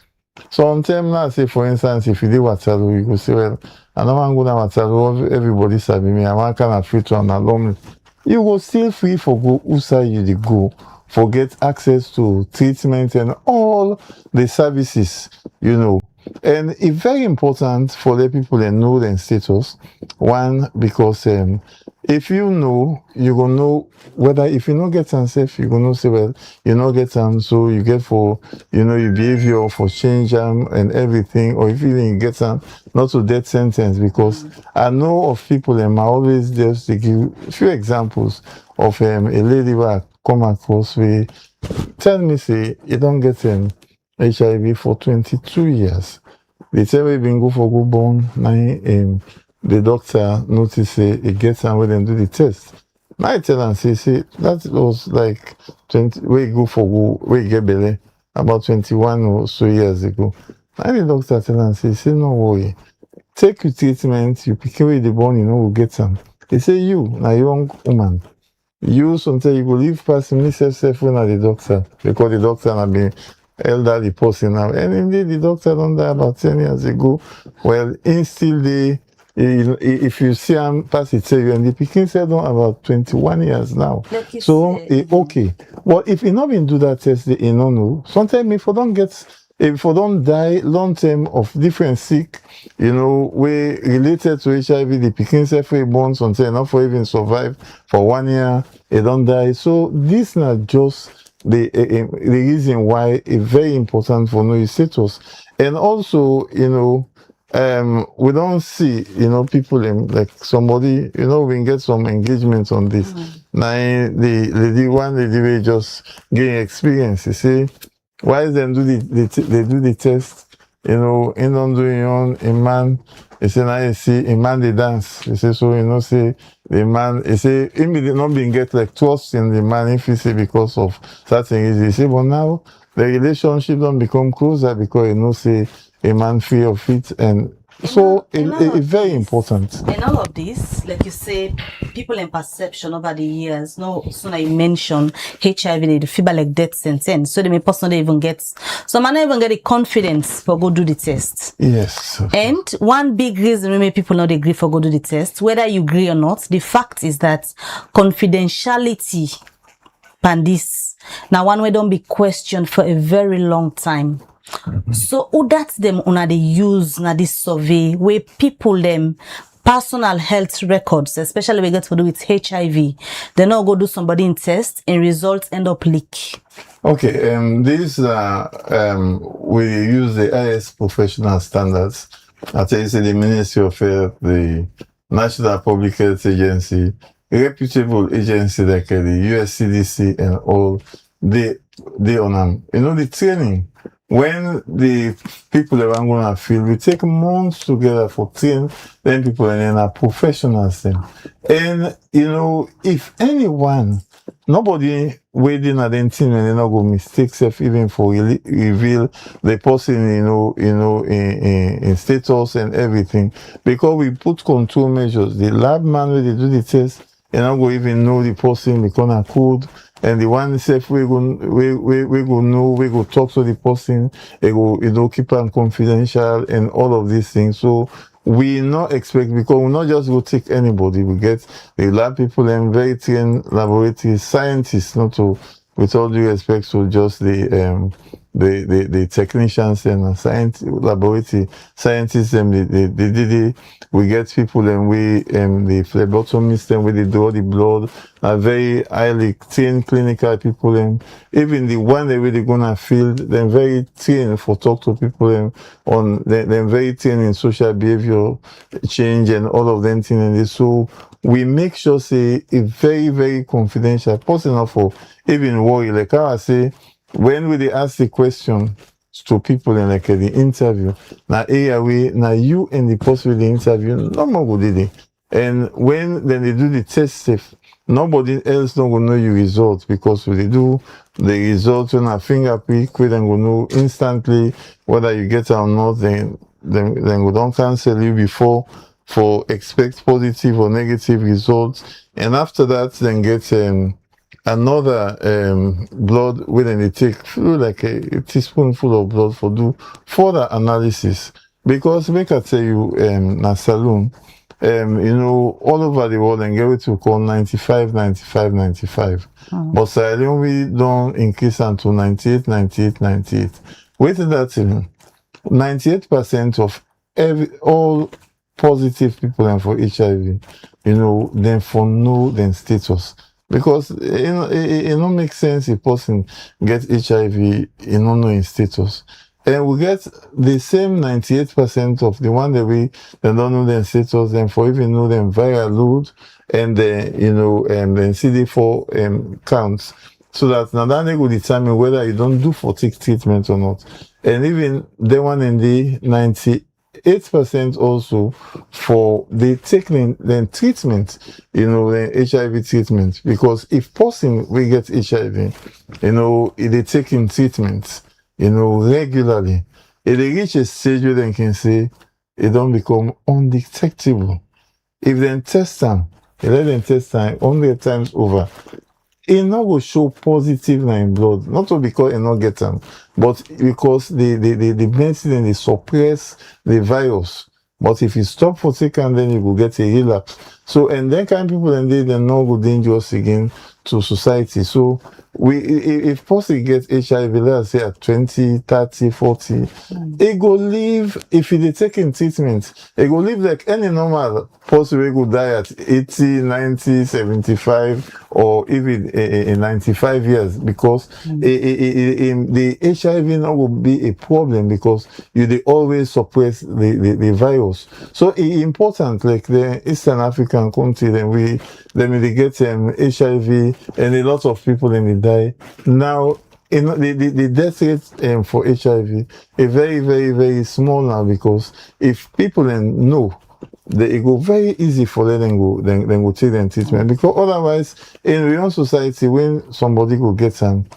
So sometimes now say for instance if you do Waterloo, you go say well I don't want to go down Waterloo, everybody sabi me, I want kind of free to an alum. You go still free for go who say you the go. For get access to treatment and all the services, you know. And it's very important for the people that know their status. One, because if you know, you're going to know whether if you not get safe, you're going to say, well, you not get them, so you get for, you know, your behavior for change them and everything, or if you didn't get them, not to death sentence, because I know of people and I always just give a few examples of a lady who I come across, we tell me, say, you don't get HIV for 22 years. They tell me been go for good born, now the doctor notice say it gets and when they do the test. Now I tell and say that was like 20 we go for go we get belly about 21 or so years ago. Now the doctor tell and say no worry. Take your treatment, you pick away the bone, you know, will get some. They say you, now young woman. You sometimes you go leave past me self when at the doctor because the doctor have been elderly person now. And indeed the doctor don't die about 10 years ago. Well, in still they if you see him pass it tell you and the Peking said don't about 21 years now. Like so okay. Well if you not been do that test they don't know. Sometimes if you don't get if you don't die long term of different sick, you know, we related to HIV, the Peking self born sometimes not for even survive for 1 year, they don't die. So this not just the reason why it's very important for know status. And also, you know, we don't see, you know, people in like somebody, you know, we can get some engagement on this. Now the one lady we just gain experience, you see. Why them do they do the test, you know, in don't do your own a man, you say now you see a man they dance. You say so you know say the man you say he may not being get like trust in the man if you say because of certain reasons. You say but now the relationship don't become closer because you know say a man fear of it and so it's very important. And all of this, like you say, people in perception over the years, no sooner you mention HIV, they feel like death sentence. So they may personally even get, so man even get the confidence for go do the test. Yes. And one big reason we make people not agree for go do the test, whether you agree or not, the fact is that confidentiality and this, now one way don't be questioned for a very long time. So who that them una they use na this survey where people them personal health records, especially we get to do with HIV, they now go do somebody in test and results end up leak. Okay, these we use the IS professional standards. I tell you, say the Ministry of Health, the National Public Health Agency, a reputable agency like the USCDC and all, they on you know the training. When the people around gonna feel, we take months together for training, then people and then are professionals then. And you know, if anyone nobody waiting at anything and they not go mistake self even for reveal the person, in status and everything. Because we put control measures. The lab man where they do the test, they not go even know the person because of code. And the one self we go know, we go talk to the person, they go, keep them confidential and all of these things. So we not expect, because we not just go take anybody. We get the lab people and very trained laboratory scientists, not to, with all due respect to just the technicians and science laboratory scientists and we get people and the phlebotomists and we do all the blood, are very highly trained clinical people, and even the one they really gonna field, them very trained for talk to people and on them very trained in social behavior change and all of them things. And so we make sure say a very, very confidential person for even worry. Like how I say, when we ask the question to people in like the interview, now you and the person with the interview, no more go did it. And when then they do the test safe, nobody else not gonna know your results, because when they do the results on a fingerprint, we then go know instantly whether you get it or not. Then we don't cancel you before for expect positive or negative results. And after that, then get another blood when they take through like a teaspoonful of blood for do further analysis. Because make I tell you, na saloon, all over the world and get what we call 95. But saloon we don't increase until 98. Wait till that 98% of all positive people and for HIV, then for no then status. Because it don't make sense if person get HIV, don't know in status. And we get the same 98% of the one that they don't know their status, and for even know them viral load and then and then CD4 counts. So that now that they will determine whether you don't do fatigue treatment or not. And even the one in the 98% also for the taking then treatment, the HIV treatment. Because if person we get HIV, they taking treatment, regularly, it reach a stage where they can say it don't become undetectable. If they test them, they let them test time 100 times over, it not go show positive in blood, not only because it not get them, but because the medicine and they suppress the virus. But if you stop for taking, then you will get a relapse. So, and then kind of people and they not go dangerous again to society. So if person get HIV, let's say at 20, 30, 40, it go live, if they taking treatment, it go live like any normal person will go die at 80, 90, 75, or even 95 years, because the HIV now will be a problem because they always suppress the virus. So it's important, like the Eastern African country, then they get HIV, and a lot of people then they die. Now, the death rate for HIV is very, very, very small now, because if people then know, it go very easy for them then go take them treatment. Because otherwise, in real society, when somebody go get something,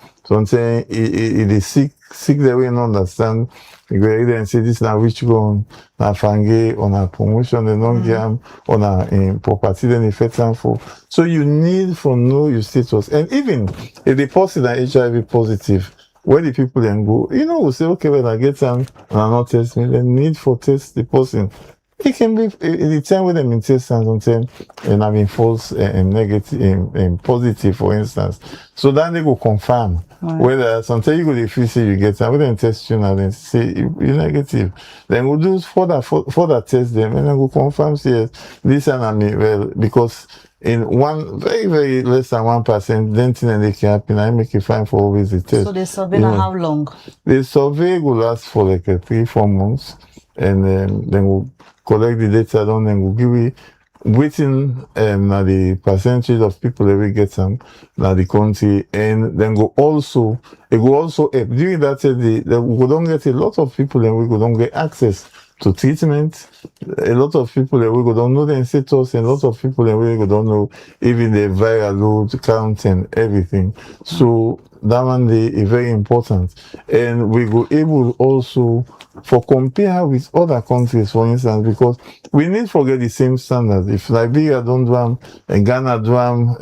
it is sick the way and understand. You go either and say this na which one, na fange, or na promotion, the non-gam, or na property, then they fit for. So you need to know your status. And even if the person is HIV positive, where the people then go, will say, okay, well, I get some, and I not test me, then need for test the person. It can be the time when them in test something and having false and negative and positive, for instance. So then they go confirm whether sometimes you go to feel say you get some, when they test you now, then say you're negative. Then we'll do further test them and then go confirm say yes, this and I mean, well, because in one very, very less than 1%, then thing they can happen. I make it fine for always the test. So the survey how long? The survey will last for like 3-4 months, and then we'll collect the data down and we'll give you waiting now the percentage of people that we get some now the country, and then it go also help during that we don't get a lot of people and we don't get access to treatment. A lot of people that we don't know the status, and a lot of people that we don't know even the viral load count and everything. So that one is very important. And we go able also for compare with other countries, for instance, because we need to get the same standards. If Liberia don't do them, and Ghana do them,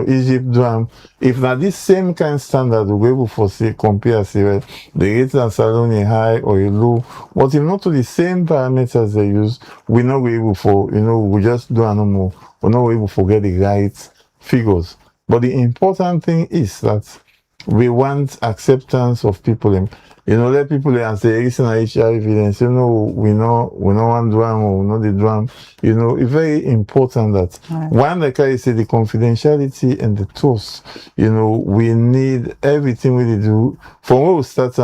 Egypt do them, if not this same kind of standard, we're able to say, compare, say, well, the rates and salary high or low, but if not to the same parameters they use, we're not able for, we just do no more. We're not able to get the right figures. But the important thing is that we want acceptance of people. Let people and say, listen, HIV, and say, no, we know one drum or we know the drum. It's very important that one, like I say, the confidentiality and the trust. We need everything we do from where we start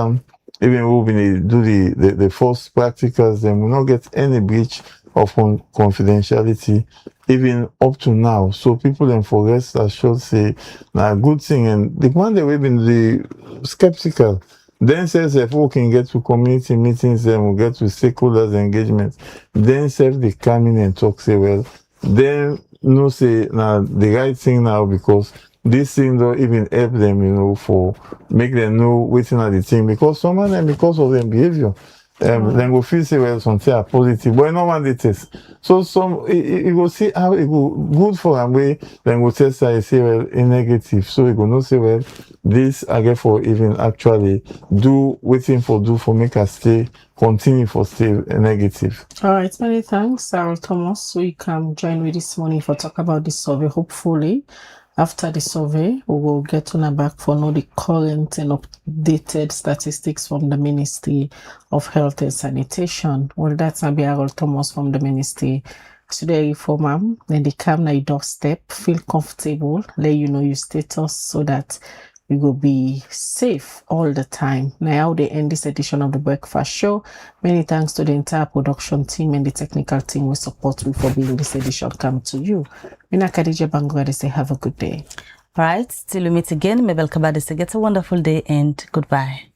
even when we do the first practicals, then we not get any breach of confidentiality even up to now. So people in forest that should say a good thing. And the one that we've been skeptical. Then says if we can get to community meetings, then we'll get to stakeholders engagement. Then self they come in and talk, say, well, then no say now the right thing now, because this thing don't even help them, for make them know waiting at the thing, because some of them, because of their behavior, then go feel say, well, something are positive, but no one they test. So you go see how it go good for them way, then go test I say, well, in negative. So you go not say, well, this I get for even actually do waiting for make us continue for stay negative. All right, many thanks, Sarah Thomas. So you can join me this morning for talk about this survey. Hopefully, after the survey, we will get on back for know the current and updated statistics from the Ministry of Health and Sanitation. Well, that's Sarah Thomas from the Ministry. Today, for ma'am, then they come na your doorstep, feel comfortable, let you know your status so that you will be safe all the time. Now they end this edition of the Breakfast Show. Many thanks to the entire production team and the technical team we support you for being this edition come to you. Mina Khadija Bangwa, say have a good day. All right, till we meet again. Mabel Kabade say get a wonderful day and goodbye.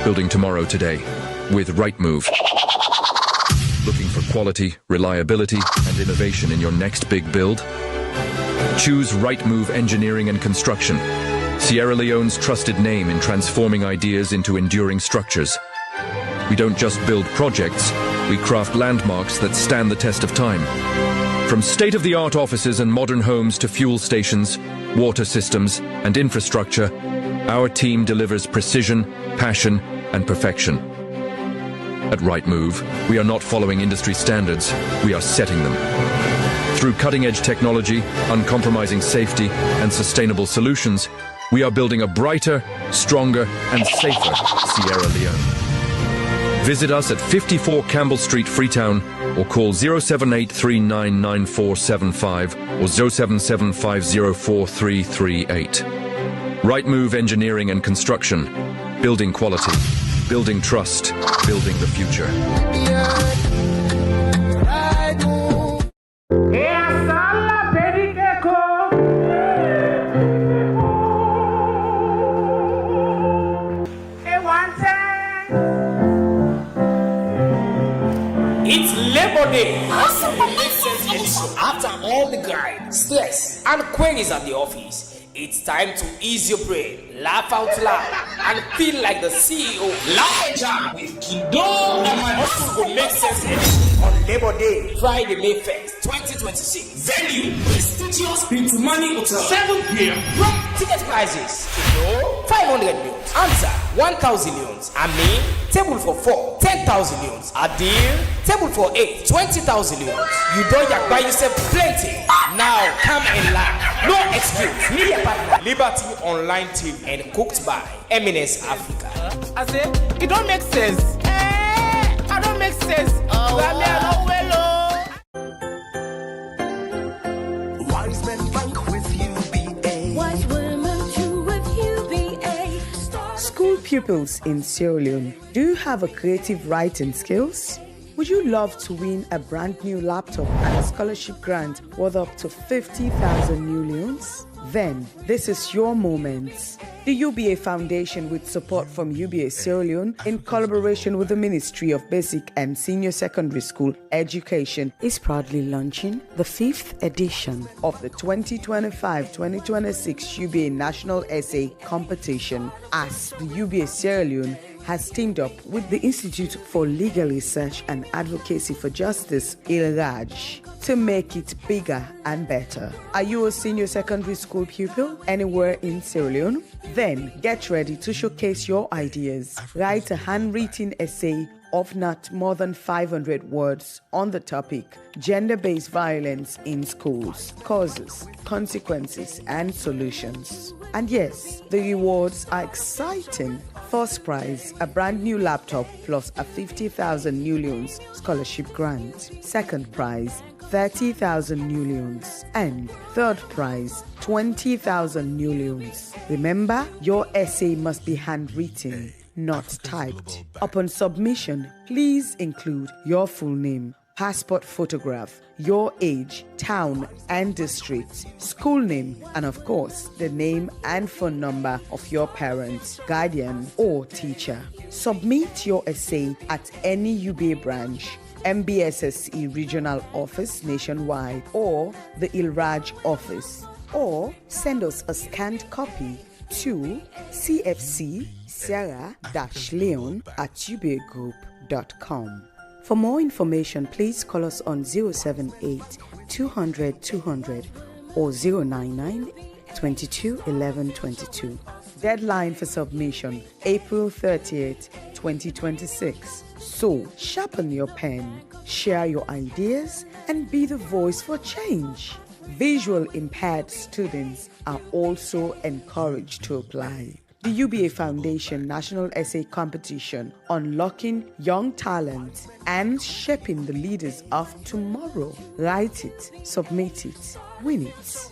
Building tomorrow today with Rightmove. Looking for quality, reliability, and innovation in your next big build? Choose Rightmove Engineering and Construction, Sierra Leone's trusted name in transforming ideas into enduring structures. We don't just build projects, we craft landmarks that stand the test of time. From state-of-the-art offices and modern homes to fuel stations, water systems, and infrastructure, our team delivers precision, passion, and perfection. At Rightmove, we are not following industry standards, we are setting them. Through cutting-edge technology, uncompromising safety, and sustainable solutions, we are building a brighter, stronger, and safer Sierra Leone. Visit us at 54 Campbell Street, Freetown, or call 078399475 or 077504338. Rightmove Engineering and Construction. Building quality, building trust, building the future. It's Labor Day. After all the grind, stress, and queries at the office, it's time to ease your brain, laugh out loud, and feel like the CEO. Live Jam with Kindo and my hustle will make sense on Labor Day, Friday, May 1st, 2026. Venue, prestigious Pintumani Hotel, 7 p.m. Ticket prices, Kindo, 500 bills. Answer 1,000 leones. Amin. Table for 4, 10,000 leones. Adil. Table for 8, 20,000 leones. You don't buy yourself plenty. Now come and laugh. No excuse. Media partner Liberty Online TV and cooked by Eminence Africa. I say, it don't make sense. I don't make sense. Wise men bank with UBA. Wise women too with UBA. School pupils in Sierra Leone, do you have a creative writing skills? Would you love to win a brand new laptop and a scholarship grant worth up to 50,000 new leones? Then, this is your moment. The UBA Foundation, with support from UBA Sierra Leone, in collaboration with the Ministry of Basic and Senior Secondary School Education, is proudly launching the 5th edition of the 2025-2026 UBA National Essay Competition, as the UBA Sierra Leone has teamed up with the Institute for Legal Research and Advocacy for Justice, ILRAJ, to make it bigger and better. Are you a senior secondary school pupil anywhere in Sierra Leone? Then get ready to showcase your ideas. Write a handwritten essay of not more than 500 words on the topic gender-based violence in schools, causes, consequences, and solutions. And yes, the rewards are exciting. First prize, a brand new laptop plus a 50,000 new leones scholarship grant. Second prize, 30,000 new leones. And third prize, 20,000 new leones. Remember, your essay must be handwritten, not typed. Upon submission, please include your full name, passport photograph, your age, town and district, school name, and of course, the name and phone number of your parent, guardian, or teacher. Submit your essay at any UBA branch, MBSSE Regional Office nationwide, or the ILRAJ office, or send us a scanned copy to cfc-leon@ubagroup.com. For more information, please call us on 078 200 200 or 099 22 11 22. Deadline for submission, April 30th, 2026. So, sharpen your pen, share your ideas, and be the voice for change. Visual impaired students are also encouraged to apply. The UBA Foundation National Essay Competition, unlocking young talent and shaping the leaders of tomorrow. Write it, submit it, win it.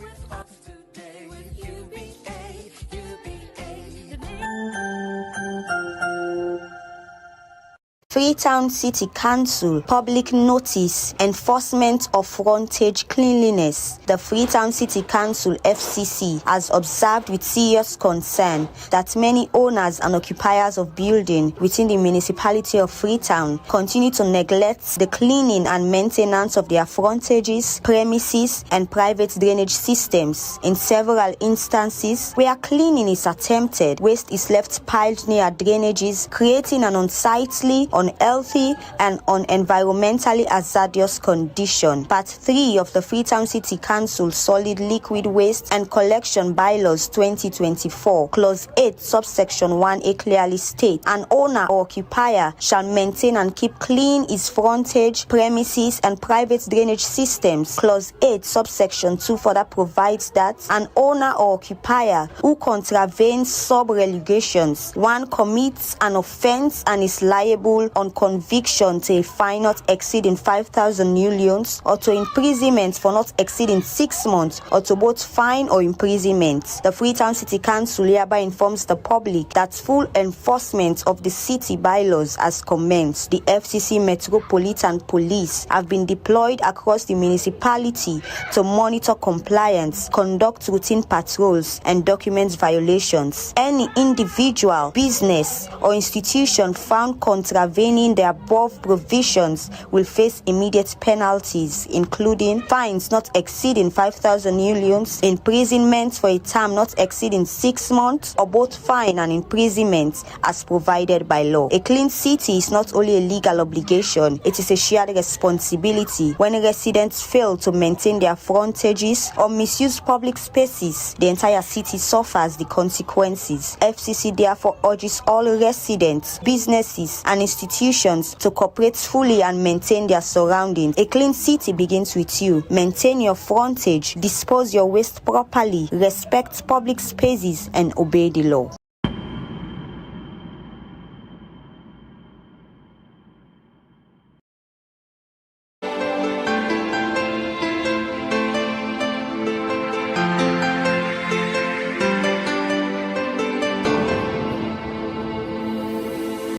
Freetown City Council public notice enforcement of frontage cleanliness. The Freetown City Council FCC has observed with serious concern that many owners and occupiers of buildings within the municipality of Freetown continue to neglect the cleaning and maintenance of their frontages, premises, and private drainage systems. In several instances where cleaning is attempted, waste is left piled near drainages, creating an unsightly, unhealthy, and environmentally hazardous condition. Part 3 of the Freetown City Council Solid Liquid Waste and Collection Bylaws 2024, Clause 8, Subsection 1A clearly states, an owner or occupier shall maintain and keep clean his frontage, premises, and private drainage systems. Clause 8, Subsection 2 further provides that an owner or occupier who contravenes sub-relegations 1 commits an offense and is liable on conviction to a fine not exceeding 5,000 new leones or to imprisonment for not exceeding 6 months or to both fine or imprisonment. The Freetown City Council hereby informs the public that full enforcement of the city bylaws has commenced. The FCC Metropolitan Police have been deployed across the municipality to monitor compliance, conduct routine patrols, and document violations. Any individual, business, or institution found contravening contravening the above provisions will face immediate penalties, including fines not exceeding 5,000 unions, imprisonment for a term not exceeding 6 months, or both fine and imprisonment as provided by law. A clean city is not only a legal obligation, it is a shared responsibility. When residents fail to maintain their frontages or misuse public spaces, the entire city suffers the consequences. FCC therefore urges all residents, businesses, and institutions to cooperate fully and maintain their surroundings. A clean city begins with you. Maintain your frontage, dispose your waste properly, respect public spaces, and obey the law.